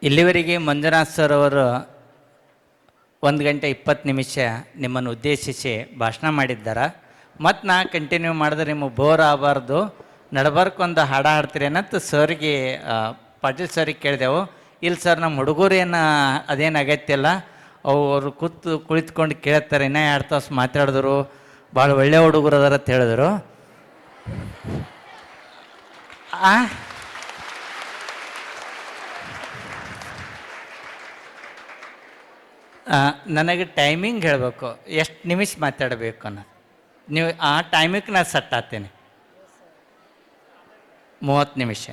ಇಲ್ಲಿವರೆಗೆ ಮಂಜುನಾಥ್ ಸರ್ ಅವರು 1 ಗಂಟೆ 20 ನಿಮಿಷ ನಿಮ್ಮನ್ನು ಉದ್ದೇಶಿಸಿ ಭಾಷಣ ಮಾಡಿದ್ದಾರೆ. ಮತ್ತು ನಾ ಕಂಟಿನ್ಯೂ ಮಾಡಿದ್ರೆ ನಿಮಗೆ ಬೋರ್ ಆಗಬಾರ್ದು, ನಡಬರ್ಕೊಂದು ಹಾಡ ಹಾಡ್ತೀರಿ ಅನ್ನತ್ತು ಸರ್ಗೆ ಪಾಟೀಲ್ ಸರ್ಗೆ ಕೇಳಿದೆವು. ಇಲ್ಲ ಸರ್, ನಮ್ಮ ಹುಡುಗರೇನು ಅದೇನು ಅಗತ್ಯ ಇಲ್ಲ, ಅವರು ಕುಳಿತ್ಕೊಂಡು ಕೇಳ್ತಾರೆ, ಇನ್ನೂ 2 ತಾಸು ಮಾತಾಡಿದ್ರು, ಭಾಳ ಒಳ್ಳೆಯ ಹುಡುಗರು ಅದಾರ ಅಂತ ಹೇಳಿದ್ರು. ನನಗೆ ಟೈಮಿಂಗ್ ಹೇಳಬೇಕು, ಎಷ್ಟು ನಿಮಿಷ ಮಾತಾಡಬೇಕು ಅನ್ನೋದು. ನೀವು ಆ ಟೈಮಿಗೆ ನಾನು ಸೆಟ್ ಆಗ್ತೀನಿ. 30 ನಿಮಿಷ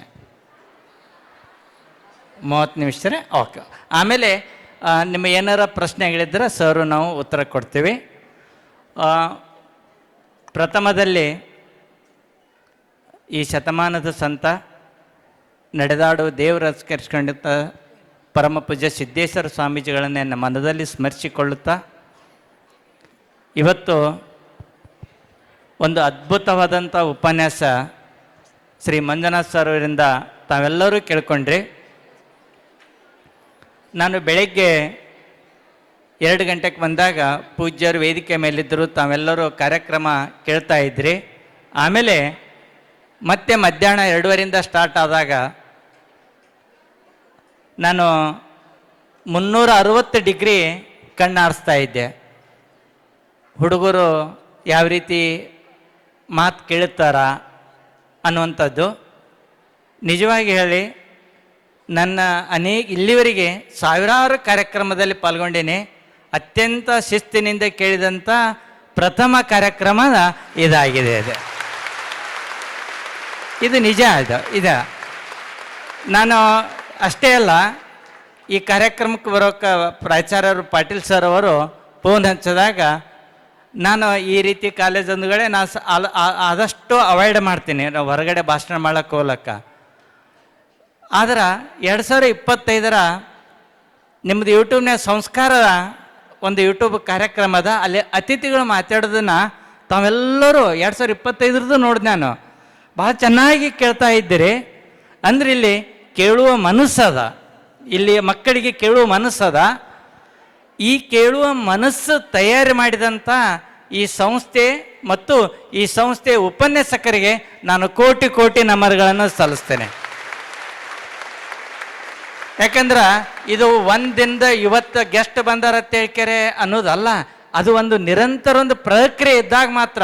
30 ನಿಮಿಷ ಸರಿ, ಓಕೆ. ಆಮೇಲೆ ನಿಮ್ಮ ಏನಾರ ಪ್ರಶ್ನೆಗಳಿದ್ದರೆ ಸರು ನಾವು ಉತ್ತರ ಕೊಡ್ತೀವಿ. ಪ್ರಥಮದಲ್ಲಿ ಈ ಶತಮಾನದ ಸಂತ ನಡೆದಾಡು ದೇವರು ಸ್ಕರಿಸ್ಕೊಂಡಿದ್ದ ಪರಮ ಪೂಜ್ಯ ಸಿದ್ದೇಶ್ವರ ಸ್ವಾಮೀಜಿಗಳನ್ನೇ ನಮ್ಮ ಮನದಲ್ಲಿ ಸ್ಮರಿಸಿಕೊಳ್ಳುತ್ತಾ, ಇವತ್ತು ಒಂದು ಅದ್ಭುತವಾದಂಥ ಉಪನ್ಯಾಸ ಶ್ರೀ ಮಂಜುನಾಥ್ ಸರ್ ಅವರಿಂದ ತಾವೆಲ್ಲರೂ ಕೇಳ್ಕೊಂಡ್ರಿ. ನಾನು ಬೆಳಗ್ಗೆ 2 ಗಂಟೆಗೆ ಬಂದಾಗ ಪೂಜ್ಯರು ವೇದಿಕೆ ಮೇಲಿದ್ದರು, ತಾವೆಲ್ಲರೂ ಕಾರ್ಯಕ್ರಮ ಕೇಳ್ತಾ ಇದ್ರಿ. ಆಮೇಲೆ ಮತ್ತೆ ಮಧ್ಯಾಹ್ನ 2:30 ಸ್ಟಾರ್ಟ್ ಆದಾಗ ನಾನು 360 ಡಿಗ್ರಿ ಕಣ್ಣಾಡಿಸ್ತಾ ಇದ್ದೆ. ಹುಡುಗರು ಯಾವ ರೀತಿ ಮಾತು ಕೇಳುತ್ತಾರ ಅನ್ನುವಂಥದ್ದು. ನಿಜವಾಗಿ ಹೇಳಿ, ನನ್ನ ಇಲ್ಲಿವರೆಗೆ ಸಾವಿರಾರು ಕಾರ್ಯಕ್ರಮದಲ್ಲಿ ಪಾಲ್ಗೊಂಡೇನೆ. ಅತ್ಯಂತ ಶಿಸ್ತಿನಿಂದ ಕೇಳಿದಂಥ ಪ್ರಥಮ ಕಾರ್ಯಕ್ರಮ ಇದಾಗಿದೆ. ಇದು ನಿಜ. ಇದು ನಾನು ಅಷ್ಟೇ ಅಲ್ಲ, ಈ ಕಾರ್ಯಕ್ರಮಕ್ಕೆ ಬರೋಕ್ಕೆ ಪ್ರಾಚಾರ್ಯರು ಪಾಟೀಲ್ ಸರ್ ಅವರು ಫೋನ್ ಹಚ್ಚಿದಾಗ ನಾನು ಈ ರೀತಿ ಕಾಲೇಜಂದುಗಳೇ ಆದಷ್ಟು ಅವಾಯ್ಡ್ ಮಾಡ್ತೀನಿ, ನಾವು ಹೊರಗಡೆ ಭಾಷಣ ಮಾಡೋಕ್ಕೆ ಹೋಗ್ಲಕ್ಕ. ಆದ್ರೆ 2025 ನಿಮ್ಮದು ಯೂಟ್ಯೂಬ್ನಾಗ ಸಂಸ್ಕಾರ ಒಂದು ಯೂಟ್ಯೂಬ್ ಕಾರ್ಯಕ್ರಮ ಅದ, ಅಲ್ಲಿ ಅತಿಥಿಗಳು ಮಾತಾಡೋದನ್ನು ತಾವೆಲ್ಲರೂ 2025 ನೋಡಿದೆ. ನಾನು ಭಾಳ ಚೆನ್ನಾಗಿ ಕೇಳ್ತಾ ಇದ್ದೀರಿ. ಅಂದ್ರೆ ಇಲ್ಲಿ ಕೇಳುವ ಮನಸ್ಸದ, ಇಲ್ಲಿ ಮಕ್ಕಳಿಗೆ ಕೇಳುವ ಮನಸ್ಸದ. ಈ ಕೇಳುವ ಮನಸ್ಸು ತಯಾರಿ ಮಾಡಿದಂಥ ಈ ಸಂಸ್ಥೆ ಮತ್ತು ಈ ಸಂಸ್ಥೆಯ ಉಪನ್ಯಾಸಕರಿಗೆ ನಾನು ಕೋಟಿ ಕೋಟಿ ನಮನಗಳನ್ನು ಸಲ್ಲಿಸ್ತೇನೆ. ಯಾಕಂದ್ರೆ ಇದು ಒಂದಿಂದ ಇವತ್ತು ಗೆಸ್ಟ್ ಬಂದಾರ ತಿಳ್ಕೆರೆ ಅನ್ನೋದಲ್ಲ, ಅದು ಒಂದು ನಿರಂತರ ಒಂದು ಪ್ರಕ್ರಿಯೆ ಇದ್ದಾಗ ಮಾತ್ರ.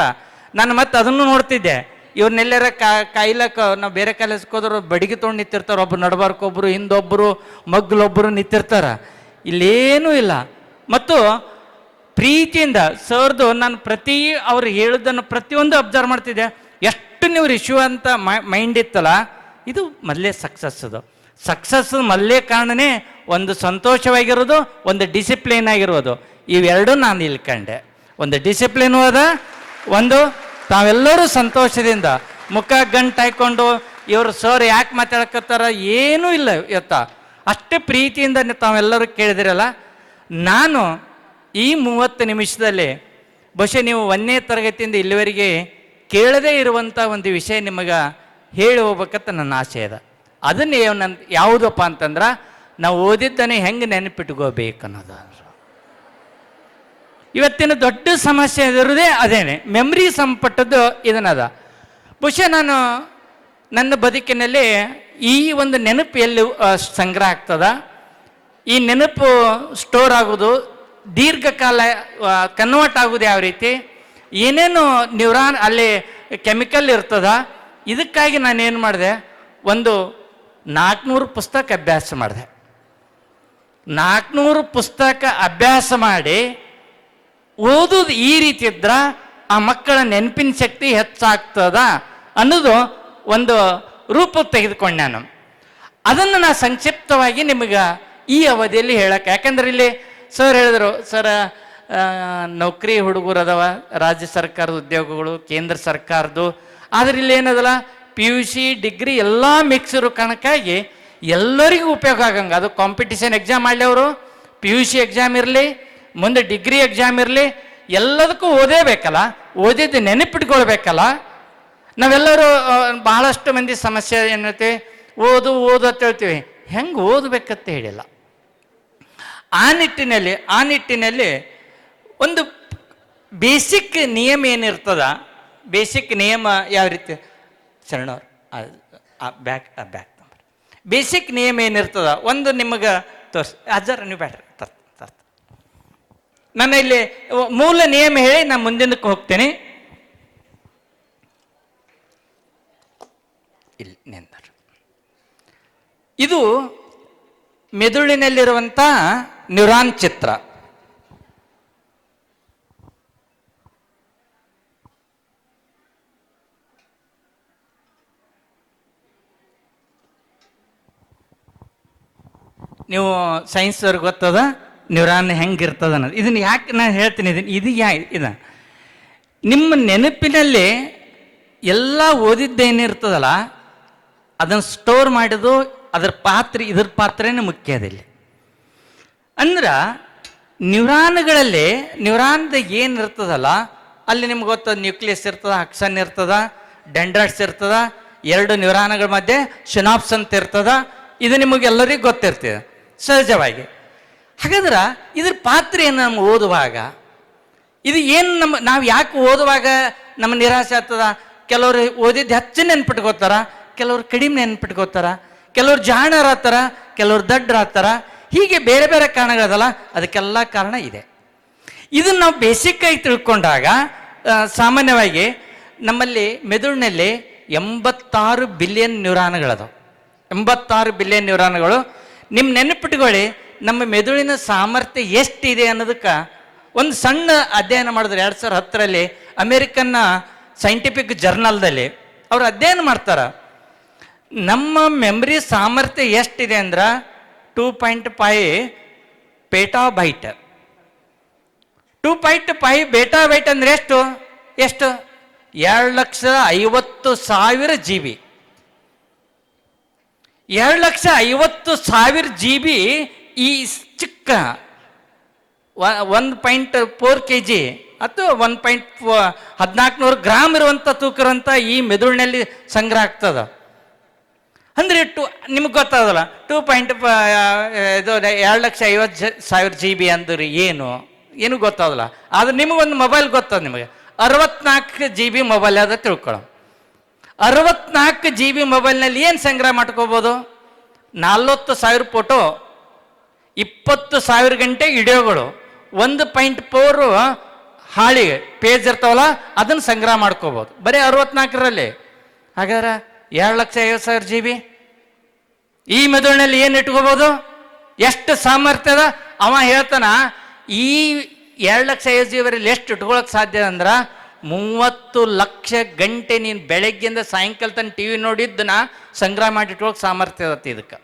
ನಾನು ಮತ್ತೆ ಅದನ್ನು ನೋಡ್ತಿದ್ದೆ, ಇವ್ರನ್ನೆಲ್ಲರ ಕಾಯಿಲಕ್ಕ ನಾವು ಬೇರೆ ಕಾಲೇಜ್ಗೆ ಹೋದ್ರು ಬಡಿಗೆ ತೊಗೊಂಡು ನಿಂತಿರ್ತಾರೆ, ಒಬ್ಬರು ನಡ್ಬಾರ್ಕೊಬ್ಬರು, ಹಿಂದೊಬ್ಬರು, ಮಗ್ಲೊಬ್ಬರು ನಿಂತಿರ್ತಾರೆ. ಇಲ್ಲೇನೂ ಇಲ್ಲ. ಮತ್ತು ಪ್ರೀತಿಯಿಂದ ಸರ್ದು ನಾನು ಅವ್ರು ಹೇಳೋದನ್ನು ಪ್ರತಿಯೊಂದು ಅಬ್ಸರ್ವ್ ಮಾಡ್ತಿದ್ದೆ. ಎಷ್ಟು ನೀವು ರಿಶ್ಯೂ ಅಂತ ಮೈಂಡ್ ಇತ್ತಲ್ಲ, ಇದು ಮೊದಲೇ ಸಕ್ಸಸ್ ಮೊದಲೇ ಕಾರಣನೇ ಒಂದು ಸಂತೋಷವಾಗಿರೋದು, ಒಂದು ಡಿಸಿಪ್ಲಿನ್ ಆಗಿರೋದು. ಇವೆರಡೂ ನಾನು ಇಲ್ಕಂಡೆ. ಒಂದು ಡಿಸಿಪ್ಲಿನ್ ಅದ, ಒಂದು ತಾವೆಲ್ಲರೂ ಸಂತೋಷದಿಂದ ಮುಖ ಗಂಟು ಹಾಯ್ಕೊಂಡು ಇವರು ಸರ್ ಯಾಕೆ ಮಾತಾಡಕತ್ತಾರ ಏನೂ ಇಲ್ಲ. ಅಷ್ಟೇ ಪ್ರೀತಿಯಿಂದ ತಾವೆಲ್ಲರೂ ಕೇಳಿದಿರಲ್ಲ. ನಾನು ಈ 30 ನಿಮಿಷದಲ್ಲಿ ಬಹುಶಃ ನೀವು 1ನೇ ತರಗತಿಯಿಂದ ಇಲ್ಲಿವರೆಗೆ ಕೇಳದೇ ಇರುವಂಥ ಒಂದು ವಿಷಯ ನಿಮಗೆ ಹೇಳಿ ಹೋಗ್ಬೇಕಂತ ನನ್ನ ಆಸೆ ಇದೆ. ಅದನ್ನೇ ಯಾವುದಪ್ಪ ಅಂತಂದ್ರೆ, ನಾವು ಓದಿದ್ದನ್ನೇ ಹೆಂಗೆ ನೆನಪಿಟ್ಕೋಬೇಕು ಅನ್ನೋದು. ಇವತ್ತಿನ ದೊಡ್ಡ ಸಮಸ್ಯೆ ಇರೋದೇ ಅದೇನೆ, ಮೆಮ್ರಿ ಸಂಪಟ್ಟದ್ದು ಇದನ್ನದ. ಬಹುಶಃ ನಾನು ನನ್ನ ಬದುಕಿನಲ್ಲಿ ಈ ಒಂದು ನೆನಪು ಎಲ್ಲಿ ಸಂಗ್ರಹ ಆಗ್ತದ, ಈ ನೆನಪು ಸ್ಟೋರ್ ಆಗೋದು, ದೀರ್ಘಕಾಲ ಕನ್ವರ್ಟ್ ಆಗೋದು ಯಾವ ರೀತಿ, ಏನೇನು ನ್ಯೂರಾನ್ ಅಲ್ಲಿ ಕೆಮಿಕಲ್ ಇರ್ತದ. ಇದಕ್ಕಾಗಿ ನಾನೇನು ಮಾಡಿದೆ, ಒಂದು 400 ಪುಸ್ತಕ ಅಭ್ಯಾಸ ಮಾಡಿದೆ. 400 ಪುಸ್ತಕ ಅಭ್ಯಾಸ ಮಾಡಿ ಓದೋದು ಈ ರೀತಿ ಇದ್ರೆ ಆ ಮಕ್ಕಳ ನೆನಪಿನ ಶಕ್ತಿ ಹೆಚ್ಚಾಗ್ತದ ಅನ್ನೋದು ಒಂದು ರೂಪ ತೆಗೆದುಕೊಂಡು ನಾನು ಅದನ್ನು ಸಂಕ್ಷಿಪ್ತವಾಗಿ ನಿಮಗೆ ಈ ಅವಧಿಯಲ್ಲಿ ಹೇಳಕ್ಕೆ. ಯಾಕಂದ್ರೆ ಇಲ್ಲಿ ಸರ್ ಹೇಳಿದ್ರು, ಸರ್ ನೌಕರಿ ಹುಡುಗರು ಅದಾವ, ರಾಜ್ಯ ಸರ್ಕಾರದ ಉದ್ಯೋಗಗಳು, ಕೇಂದ್ರ ಸರ್ಕಾರದ್ದು. ಆದರೆ ಇಲ್ಲಿ ಏನದಲ್ಲ, PUC ಡಿಗ್ರಿ ಎಲ್ಲ ಮಿಕ್ಸ್ ಇರೋ ಕಾರಣಕ್ಕಾಗಿ ಎಲ್ಲರಿಗೂ ಉಪಯೋಗ ಆಗಂಗೆ. ಅದು ಕಾಂಪಿಟಿಷನ್ ಎಕ್ಸಾಮ್ ಮಾಡಲಿ, ಅವರು PUC ಎಕ್ಸಾಮ್ ಇರಲಿ, ಮುಂದೆ ಡಿಗ್ರಿ ಎಕ್ಸಾಮ್ ಇರಲಿ, ಎಲ್ಲದಕ್ಕೂ ಓದೇಬೇಕಲ್ಲ, ಓದಿದ್ದು ನೆನಪಿಟ್ಕೊಳ್ಬೇಕಲ್ಲ. ನಾವೆಲ್ಲರೂ ಬಹಳಷ್ಟು ಮಂದಿ ಸಮಸ್ಯೆ ಏನೈತೆ, ಓದು ಓದು ಅಂತ ಹೇಳ್ತೀವಿ, ಹೆಂಗೆ ಓದಬೇಕಂತ ಹೇಳಿಲ್ಲ. ಆ ನಿಟ್ಟಿನಲ್ಲಿ ಒಂದು ಬೇಸಿಕ್ ನಿಯಮ ಏನಿರ್ತದ, ಬೇಸಿಕ್ ನಿಯಮ ಯಾವ ರೀತಿ ಶರಣವ್ರು ಬ್ಯಾಕ್ ಬೇಸಿಕ್ ನಿಯಮ ಏನಿರ್ತದ ಒಂದು ನಿಮಗೆ ತೋರಿಸಿ ಅಜ್ಜಾರ ನೀವು ಬ್ಯಾಟ್ರಿ ನನ್ನ ಇಲ್ಲಿ ಮೂಲ ನಿಯಮ ಹೇಳಿ ನಾನು ಮುಂದಿನಕ್ಕೆ ಹೋಗ್ತೇನೆ. ಇಲ್ಲಿ ನೆಂದರು ಇದು ಮೆದುಳಿನಲ್ಲಿರುವಂಥ ನ್ಯೂರಾನ್ ಚಿತ್ರ. ನೀವು ಸೈನ್ಸ್ ಅವ್ರಿಗೆ ಗೊತ್ತದ ನ್ಯೂರಾನ್ ಹೆಂಗಿರ್ತದ ಅನ್ನೋದು. ಇದನ್ನು ಯಾಕೆ ನಾನು ಹೇಳ್ತೀನಿ, ಇದು ನಿಮ್ಮ ನೆನಪಿನಲ್ಲಿ ಎಲ್ಲ ಓದಿದ್ದೇನಿರ್ತದಲ್ಲ ಅದನ್ನು ಸ್ಟೋರ್ ಮಾಡಿದ್ದು ಇದ್ರ ಪಾತ್ರನೇ ಮುಖ್ಯ ಅದಿಲ್ಲಿ. ಅಂದ್ರೆ ನ್ಯೂರಾನ್ದ ಏನಿರ್ತದಲ್ಲ ಅಲ್ಲಿ ನಿಮ್ಗೆ ಗೊತ್ತದ, ನ್ಯೂಕ್ಲಿಯಸ್ ಇರ್ತದ, ಆಕ್ಸನ್ ಇರ್ತದ, ಡೆಂಡ್ರೈಟ್ಸ್ ಇರ್ತದ, 2 ನ್ಯೂರಾನ್ಗಳ ಮಧ್ಯೆ ಸಿನಾಪ್ಸ್ ಅಂತ ಇರ್ತದ. ಇದು ನಿಮಗೆಲ್ಲರಿಗೂ ಗೊತ್ತಿರ್ತದೆ ಸಹಜವಾಗಿ. ಹಾಗಾದ್ರೆ ಇದ್ರ ಪಾತ್ರ ಏನು ನಮ್ಮ ಓದುವಾಗ? ಇದು ಏನು ನಾವು ಯಾಕೆ ಓದುವಾಗ ನಮ್ಮ ನಿರಾಸೆ ಆಗ್ತದ? ಕೆಲವರು ಓದಿದ್ದು ಹೆಚ್ಚು ನೆನ್ಪಿಟ್ಕೋತಾರ, ಕೆಲವ್ರು ಕಡಿಮೆ ನೆನ್ಪಿಟ್ಕೋತಾರ, ಕೆಲವ್ರು ಜಾಣರಾಗ್ತಾರ, ಕೆಲವ್ರು ದಡ್ಡರಾಗ್ತಾರ. ಹೀಗೆ ಬೇರೆ ಬೇರೆ ಕಾರಣಗಳದಲ್ಲ, ಅದಕ್ಕೆಲ್ಲ ಕಾರಣ ಇದೆ. ಇದನ್ನು ನಾವು ಬೇಸಿಕ್ಕಾಗಿ ತಿಳ್ಕೊಂಡಾಗ ಸಾಮಾನ್ಯವಾಗಿ ನಮ್ಮಲ್ಲಿ ಮೆದುಳಿನಲ್ಲಿ 86 ಬಿಲಿಯನ್ ನ್ಯೂರಾನ್ಗಳದಾವೆ. 86 ಬಿಲಿಯನ್ ನ್ಯೂರಾನ್ಗಳು. ನಿಮ್ಮ ನೆನಪಿಟ್ಕೊಳ್ಳಿ, ನಮ್ಮ ಮೆದುಳಿನ ಸಾಮರ್ಥ್ಯ ಎಷ್ಟಿದೆ ಅನ್ನೋದಕ್ಕೆ ಒಂದು ಸಣ್ಣ ಅಧ್ಯಯನ ಮಾಡಿದ್ರು 2010ರಲ್ಲಿ ಅಮೇರಿಕನ್ನ ಸೈಂಟಿಫಿಕ್ ಜರ್ನಲ್ದಲ್ಲಿ. ಅವ್ರು ಅಧ್ಯಯನ ಮಾಡ್ತಾರೆ, ನಮ್ಮ ಮೆಮ್ರಿ ಸಾಮರ್ಥ್ಯ ಎಷ್ಟಿದೆ ಅಂದ್ರೆ 2.5 ಪೇಟಾಬೈಟ್. 2.5 ಪೇಟಾಬೈಟ್ ಅಂದರೆ ಎಷ್ಟು? 2,50,000 GB. 2,50,000 GB ಈ ಚಿಕ್ಕ 1.4 kg ಅಥವಾ 1.1400 ಗ್ರಾಮ್ ಇರುವಂಥ ತೂಕ ಇರುವಂಥ ಈ ಮೆದುಳಿನಲ್ಲಿ ಸಂಗ್ರಹ ಆಗ್ತದ. ಅಂದರೆ ನಿಮ್ಗೆ ಗೊತ್ತಾಗಲ್ಲ 2,50,000 GB ಅಂದ್ರೆ ಏನು ಗೊತ್ತಾಗಲ್ಲ. ಆದ್ರೆ ನಿಮಗೊಂದು ಮೊಬೈಲ್ ಗೊತ್ತದ, ನಿಮಗೆ 64 GB ಮೊಬೈಲ್ ಅದ ತಿಳ್ಕೊಳ್ಳೋ. 64 GB ಮೊಬೈಲ್ನಲ್ಲಿ ಏನು ಸಂಗ್ರಹ ಮಾಡ್ಕೋಬೋದು? 40,000 ಫೋಟೋ, 20,000 ಗಂಟೆ ವಿಡಿಯೋಗಳು, 1.4 ಹಾಳಿ ಪೇಜ್ ಇರ್ತಾವಲ್ಲ ಅದನ್ನು ಸಂಗ್ರಹ ಮಾಡ್ಕೋಬೋದು ಬರೀ 64ರಲ್ಲಿ. ಹಾಗಾದ್ರೆ 2,50,000 GB ಈ ಮೆದುಳಿನಲ್ಲಿ ಏನು ಇಟ್ಕೋಬೋದು? ಎಷ್ಟು ಸಾಮರ್ಥ್ಯದ? ಅವ ಹೇಳ್ತಾನ, ಈ 2,50,000 GB ಎಷ್ಟು ಇಟ್ಕೊಳಕ್ ಸಾಧ್ಯ ಅಂದ್ರೆ 30 ಲಕ್ಷ ಗಂಟೆ ನೀನು ಬೆಳಗ್ಗೆಯಿಂದ ಸಾಯಂಕಾಲ ತನಕ TV ನೋಡಿದ್ದನ್ನ ಸಂಗ್ರಹ ಮಾಡಿ ಇಟ್ಕೊಳಕ್ ಸಾಮರ್ಥ್ಯ ಇರತ್ತೆ ಇದಕ್ಕೆ.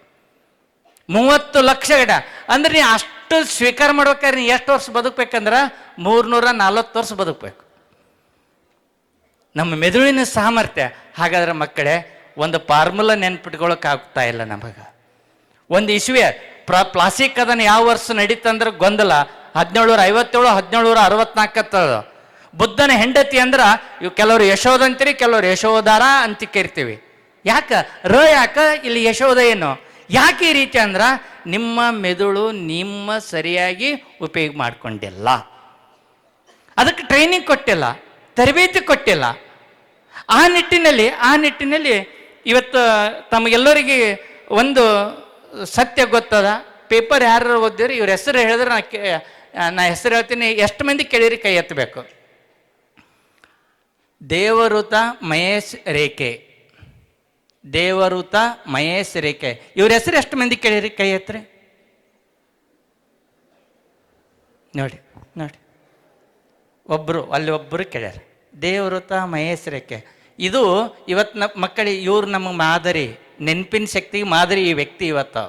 30 ಲಕ್ಷ ಗಂಟೆ ಅಂದ್ರೆ ನೀ ಅಷ್ಟು ಸ್ವೀಕಾರ ಮಾಡ್ಬೇಕಾದ್ರೆ ನೀ ಎಷ್ಟು ವರ್ಷ ಬದುಕಬೇಕಂದ್ರೆ 340 ವರ್ಷ ಬದುಕಬೇಕು. ನಮ್ಮ ಮೆದುಳಿನ ಸಾಮರ್ಥ್ಯ. ಹಾಗಾದ್ರೆ ಮಕ್ಕಳೇ, ಒಂದು ಫಾರ್ಮುಲಾ ನೆನ್ಪಿಟ್ಕೊಳಕ್ ಆಗ್ತಾ ಇಲ್ಲ ನಮಗೆ. ಒಂದು ಇಸ್ವಿ ಪ್ಲಾಸ್ಟಿಕ್ ಅದನ್ನು ಯಾವ ವರ್ಷ ನಡೀತಂದ್ರೆ ಗೊಂದಲ. 1757 1764 ಬುದ್ಧನ ಹೆಂಡತಿ ಅಂದ್ರೆ ಇವು ಕೆಲವರು ಯಶೋಧ ಅಂತೀರಿ, ಕೆಲವರು ಯಶೋಧಾರ ಅಂತ ಕರಿತೀವಿ. ಯಾಕೆ ಇಲ್ಲಿ ಯಶೋಧ ಏನು? ಯಾಕೆ ಈ ರೀತಿ ಅಂದ್ರೆ ನಿಮ್ಮ ಮೆದುಳು ನಿಮ್ಮ ಸರಿಯಾಗಿ ಉಪಯೋಗ ಮಾಡಿಕೊಂಡಿಲ್ಲ, ಅದಕ್ಕೆ ಟ್ರೈನಿಂಗ್ ಕೊಟ್ಟಿಲ್ಲ, ತರಬೇತಿ ಕೊಟ್ಟಿಲ್ಲ. ಆ ನಿಟ್ಟಿನಲ್ಲಿ ಇವತ್ತು ತಮಗೆಲ್ಲರಿಗೆ ಒಂದು ಸತ್ಯ ಗೊತ್ತದ. ಪೇಪರ್ ಯಾರು ಓದಿರಿ ಇವ್ರ ಹೆಸರು ಹೇಳಿದ್ರೆ ನಾ ಹೆಸರು ಹೇಳ್ತೀನಿ, ಎಷ್ಟು ಮಂದಿ ಕೇಳಿರಿ ಕೈ ಎತ್ತಬೇಕು. ದೇವಋತ ಮಹೇಶ್ ರೇಖೆ, ದೇವಋತ ಮಹೇಶ್ ರೇಖೆ, ಇವ್ರ ಹೆಸರು ಎಷ್ಟು ಮಂದಿ ಕೇಳಿರಿ ಕೈ ಎತ್ತರಿ. ನೋಡಿ ಒಬ್ಬರು ಕೇಳ್ಯಾರ. ದೇವಋತ ಮಹೇಶ್ ರೇಖೆ ಇದು ಇವತ್ತು ಮಕ್ಕಳಿಗೆ ಇವ್ರು ನಮ್ಮ ಮಾದರಿ, ನೆನಪಿನ ಶಕ್ತಿಗೆ ಮಾದರಿ ಈ ವ್ಯಕ್ತಿ. ಇವತ್ತು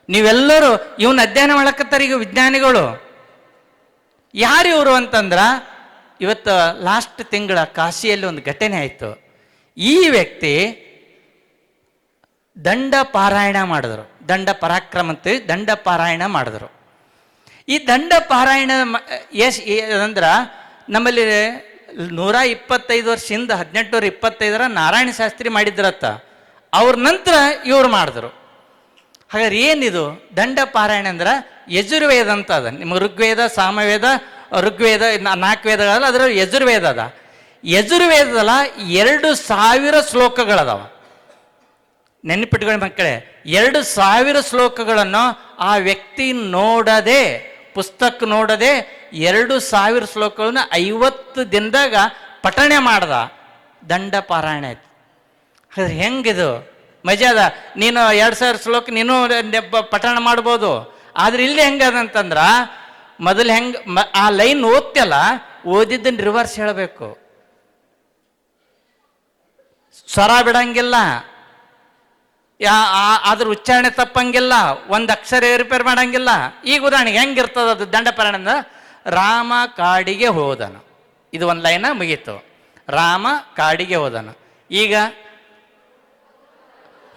ನೀವೆಲ್ಲರೂ ಇವನ್ನ ಅಧ್ಯಯನ ಮಾಡಕತ್ತಾರೆ ಈಗ ವಿಜ್ಞಾನಿಗಳು. ಯಾರು ಇವರು ಅಂತಂದ್ರ, ಇವತ್ತು ಲಾಸ್ಟ್ ತಿಂಗಳ ಕಾಶಿಯಲ್ಲಿ ಒಂದು ಘಟನೆ ಆಯಿತು. ಈ ವ್ಯಕ್ತಿ ದಂಡ ಪಾರಾಯಣ ಮಾಡಿದ್ರು, ದಂಡ ಪರಾಕ್ರಮ ಅಂತೇಳಿ ದಂಡ ಪಾರಾಯಣ ಮಾಡಿದ್ರು. ಈ ದಂಡ ಪಾರಾಯಣ ಅಂದ್ರೆ ನಮ್ಮಲ್ಲಿ 125 ವರ್ಷದಿಂದ 1825 ನಾರಾಯಣ ಶಾಸ್ತ್ರಿ ಮಾಡಿದ್ರತ್ತ. ಅವ್ರ ನಂತರ ಇವ್ರು ಮಾಡಿದ್ರು. ಹಾಗಾದ್ರೆ ಏನಿದು ದಂಡ ಪಾರಾಯಣ ಅಂದ್ರೆ ಯಜುರ್ವೇದ ಅಂತ ಅದ. ನಿಮ್ಮ ಋಗ್ವೇದ, ಸಾಮವೇದ, ಋಗ್ವೇದ 4 ವೇದಗಳಲ್ಲ, ಅದರ ಯಜುರ್ವೇದ ಅದ. ಯಜುರ್ವೇದದಲ್ಲ 2000 ಶ್ಲೋಕಗಳದಾವ. ನೆನಪಿಟ್ಕೊಳ್ಳಿ ಮಕ್ಕಳೇ, 2000 ಶ್ಲೋಕಗಳನ್ನು ಆ ವ್ಯಕ್ತಿ ನೋಡದೆ, ಪುಸ್ತಕ ನೋಡದೆ 2000 ಶ್ಲೋಕಗಳನ್ನ 50 ದಿನದಾಗ ಪಠಣೆ ಮಾಡ್ದ. ದಂಡ ಪಾರಾಯಣ ಆಯ್ತು. ಹಾಗಾದ್ರೆ ಹೆಂಗಿದು ಮಜಾ ಅದ. ನೀನು 2000 ಶ್ಲೋಕ ನೀನು ಪಠಣ ಮಾಡ್ಬೋದು. ಆದ್ರೆ ಇಲ್ಲಿ ಹೆಂಗದಂತಂದ್ರ ಮೊದಲು ಆ ಲೈನ್ ಓದ್ತಿಯಲ್ಲ, ಓದಿದ್ದನ್ನು ರಿವರ್ಸ್ ಹೇಳಬೇಕು. ಸ್ವರ ಬಿಡಂಗಿಲ್ಲ, ಅದ್ರ ಉಚ್ಚಾರಣೆ ತಪ್ಪಂಗಿಲ್ಲ, ಒಂದು ಅಕ್ಷರ ರಿಪೇರ್ ಮಾಡಂಗಿಲ್ಲ. ಈಗ ಉದಾಹರಣೆಗೆ ಹೆಂಗಿರ್ತದ ಅದು ದಂಡ ಪಾರಾಯಣ? ರಾಮ ಕಾಡಿಗೆ ಹೋದನು, ಇದು ಒಂದು ಲೈನ ಮುಗೀತು. ರಾಮ ಕಾಡಿಗೆ ಹೋದನು. ಈಗ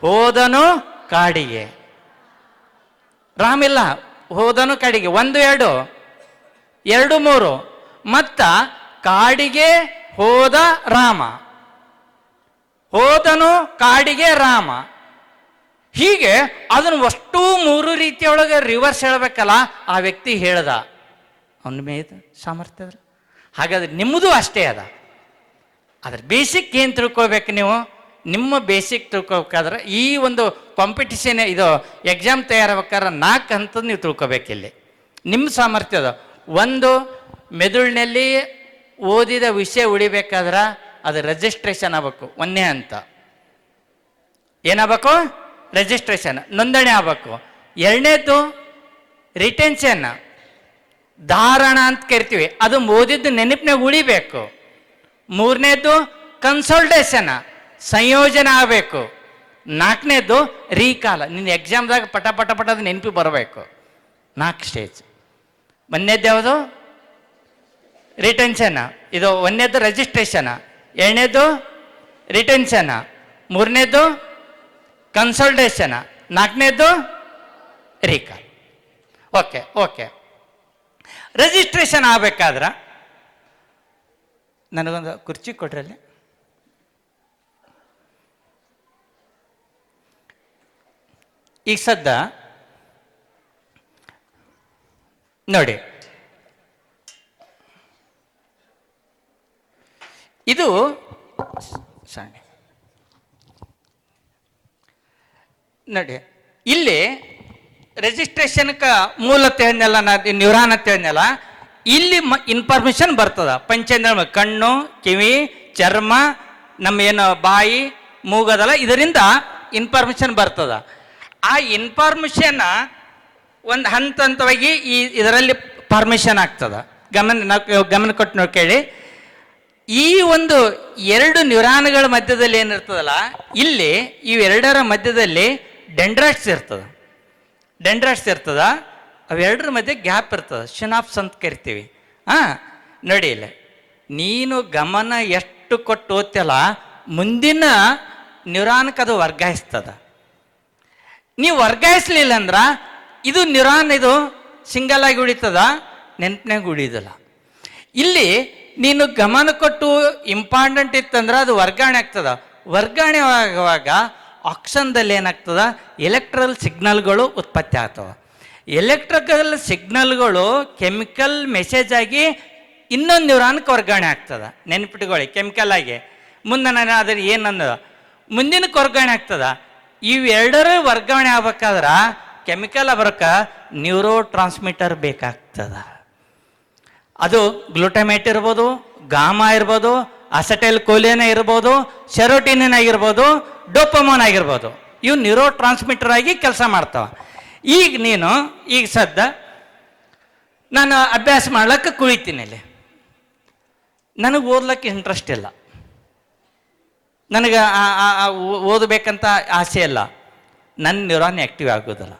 ಹೋದನು ಕಾಡಿಗೆ, ರಾಮ ಇಲ್ಲ, ಹೋದನು ಕಾಡಿಗೆ 1 2 2 3 ಮತ್ತ ಕಾಡಿಗೆ ಹೋದ ರಾಮ, ಹೋದನು ಕಾಡಿಗೆ ರಾಮ. ಹೀಗೆ ಅದನ್ನು ಅಷ್ಟು 3 ರೀತಿಯೊಳಗೆ ರಿವರ್ಸ್ ಹೇಳಬೇಕಲ್ಲ, ಆ ವ್ಯಕ್ತಿ ಹೇಳ್ದ. ಅವನ ಮೇಲೆ ಸಾಮರ್ಥ್ಯ ಅದ. ಹಾಗಾದ್ರೆ ನಿಮ್ಮದು ಅಷ್ಟೇ ಅದ. ಅದ್ರ ಬೇಸಿಕ್ ಏನು ತಿಳ್ಕೊಳ್ಬೇಕು ನೀವು? ನಿಮ್ಮ ಬೇಸಿಕ್ ತಿಳ್ಕೊಬೇಕಾದ್ರೆ ಈ ಒಂದು ಕಾಂಪಿಟಿಷನ್, ಇದು ಎಕ್ಸಾಮ್ ತಯಾರಾಗಬೇಕಾದ್ರೆ 4 ಹಂತದ ನೀವು ತಿಳ್ಕೊಬೇಕಿಲ್ಲಿ. ನಿಮ್ಮ ಸಾಮರ್ಥ್ಯ ಅದ. 1, ಮೆದುಳಿನಲ್ಲಿ ಓದಿದ ವಿಷಯ ಉಳಿಬೇಕಾದ್ರೆ ಅದು ರಿಜಿಸ್ಟ್ರೇಷನ್ ಆಗಬೇಕು. 1ನೇ ಹಂತ ಏನಾಗಬೇಕು? ರಿಜಿಸ್ಟ್ರೇಷನ್, ನೋಂದಣಿ ಆಗಬೇಕು. 2ನೇದು ರಿಟೆನ್ಷನ್, ಧಾರಣ ಅಂತ ಕರಿತೀವಿ, ಅದು ಓದಿದ್ದು ನೆನಪಿನಾಗ ಉಳಿಬೇಕು. 3ನೇದು ಕನ್ಸಲ್ಟೇಷನ್, ಸಂಯೋಜನೆ ಆಗಬೇಕು. 4ನೇದು ರೀಕಾಲ, ನಿನ್ನ ಎಕ್ಸಾಮ್ದಾಗ ಪಟ ಪಟ ಪಟದ ನೆನಪಿ ಬರಬೇಕು. 4 ಸ್ಟೇಜ್. 1ನೇದು ಯಾವುದು? ರಿಟೆನ್ಷನ್. ಇದು 1ನೇದು ರಿಜಿಸ್ಟ್ರೇಷನ್, 2ನೇದು ರಿಟೆನ್ಷನ್, 3ನೇದು ಕನ್ಸಲ್ಟೇಷನ್, 4ನೇದು ರೀಕಾಲ್. Okay okay. ರಿಜಿಸ್ಟ್ರೇಷನ್ ಆಗಬೇಕಾದ್ರೆ ನನಗೊಂದು ಕುರ್ಚಿ ಕೊಡ್ರಲ್ಲಿ. ಈಗ ಸದ್ದ ನೋಡಿ, ಇದು ಸಣ್ಣ ನೋಡಿ, ಇಲ್ಲಿ ರಿಜಿಸ್ಟ್ರೇಷನ್ಕ ಮೂಲತೆ ಹೇಳ್ನಲ್ಲ, ನ್ಯೂರಾನ್ ಅಂತ ಹೇಳ್ನಲ್ಲ, ಇಲ್ಲಿ ಇನ್ಫಾರ್ಮೇಶನ್ ಬರ್ತದ. ಪಂಚೇಂದ್ರ, ಕಣ್ಣು, ಕಿವಿ, ಚರ್ಮ, ನಮ್ಮ ಏನು ಬಾಯಿ, ಮೂಗದಲ್ಲ, ಇದರಿಂದ ಇನ್ಫಾರ್ಮೇಶನ್ ಬರ್ತದ. ಆ ಇನ್ಫಾರ್ಮೇಶನ್ ಒಂದು ಹಂತ ಹಂತವಾಗಿ ಇದರಲ್ಲಿ ಫಾರ್ಮೇಷನ್ ಆಗ್ತದ. ಗಮನ ಕೊಟ್ಟು ನೋಡಿ ಕೇಳಿ. ಈ ಒಂದು 2 ನ್ಯೂರಾನ್ಗಳ ಮಧ್ಯದಲ್ಲಿ ಏನಿರ್ತದಲ್ಲ, ಇಲ್ಲಿ ಇವೆರಡರ ಮಧ್ಯದಲ್ಲಿ ಡೆಂಡ್ರೈಟ್ಸ್ ಇರ್ತದ. ಡೆಂಡ್ರೈಟ್ಸ್ ಇರ್ತದ, ಅವೆರಡರ ಮಧ್ಯೆ ಗ್ಯಾಪ್ ಇರ್ತದೆ, ಶಿನಾಪ್ಸ್ ಅಂತ ಕರಿತೀವಿ. ನೋಡಿ ಇಲ್ಲ, ನೀನು ಗಮನ ಎಷ್ಟು ಕೊಟ್ಟು ಓದ್ತಿಯಲ್ಲ, ಮುಂದಿನ ನ್ಯೂರಾನ್ಗೆ ಅದು ವರ್ಗಾಯಿಸ್ತದ. ನೀವು ವರ್ಗಾಯಿಸ್ಲಿಲ್ಲ ಅಂದ್ರೆ ಇದು ನ್ಯೂರಾನ್ ಇದು ಸಿಂಗಲ್ ಆಗಿ ಉಳಿತದ, ನೆನಪಿನಾಗ ಉಳಿಯೋದಿಲ್ಲ. ಇಲ್ಲಿ ನೀನು ಗಮನ ಕೊಟ್ಟು ಇಂಪಾರ್ಟೆಂಟ್ ಇತ್ತಂದ್ರೆ ಅದು ವರ್ಗಾವಣೆ ಆಗ್ತದ. ವರ್ಗಾವಣೆ ಆಗುವಾಗ ಆಕ್ಷನ್ದಲ್ಲಿ ಏನಾಗ್ತದ, ಎಲೆಕ್ಟ್ರಲ್ ಸಿಗ್ನಲ್ಗಳು ಉತ್ಪತ್ತಿ ಆಗ್ತವೆ. ಎಲೆಕ್ಟ್ರಿಕಲ್ ಸಿಗ್ನಲ್ಗಳು ಕೆಮಿಕಲ್ ಮೆಸೇಜ್ ಆಗಿ ಇನ್ನೊಂದು ನ್ಯೂರಾನ್ಗೆ ವರ್ಗಾವಣೆ ಆಗ್ತದ. ನೆನಪಿಟ್ಕೊಳ್ಳಿ, ಕೆಮಿಕಲ್ ಆಗಿ ಮುಂದೆ ನಾನು ಅದ್ರ ಏನಂದ ಮುಂದಿನಕ್ಕೆ ವರ್ಗಾವಣೆ ಆಗ್ತದ. ಇವೆರಡರ ವರ್ಗಾವಣೆ ಆಗ್ಬೇಕಾದ್ರೆ ಕೆಮಿಕಲ್ ಬರೋಕ ನ್ಯೂರೋ ಟ್ರಾನ್ಸ್ಮಿಟರ್ ಬೇಕಾಗ್ತದ. ಅದು ಗ್ಲೂಟಮೇಟ್ ಇರ್ಬೋದು, ಗಾಮಾ ಇರ್ಬೋದು, ಅಸಟೈಲ್ ಕೋಲಿನ್ ಇರ್ಬೋದು, ಸೆರೋಟಿನಿನ್ ಆಗಿರ್ಬೋದು, ಡೋಪಮೋನ್ ಆಗಿರ್ಬೋದು. ಇವು ನ್ಯೂರೋ ಟ್ರಾನ್ಸ್ಮಿಟರ್ ಆಗಿ ಕೆಲಸ ಮಾಡ್ತಾವ. ಈಗ ಸದ್ದ ನಾನು ಅಭ್ಯಾಸ ಮಾಡ್ಲಿಕ್ಕೆ ಕುಳಿತೀನಿ. ಇಲ್ಲಿ ನನಗೆ ಓದ್ಲಿಕ್ಕೆ ಇಂಟ್ರೆಸ್ಟ್ ಇಲ್ಲ, ನನಗೆ ಓದಬೇಕಂತ ಆಸೆ ಇಲ್ಲ. ನನ್ನ ನ್ಯೂರಾನ್ ಆ್ಯಕ್ಟಿವ್ ಆಗೋದಿಲ್ಲ.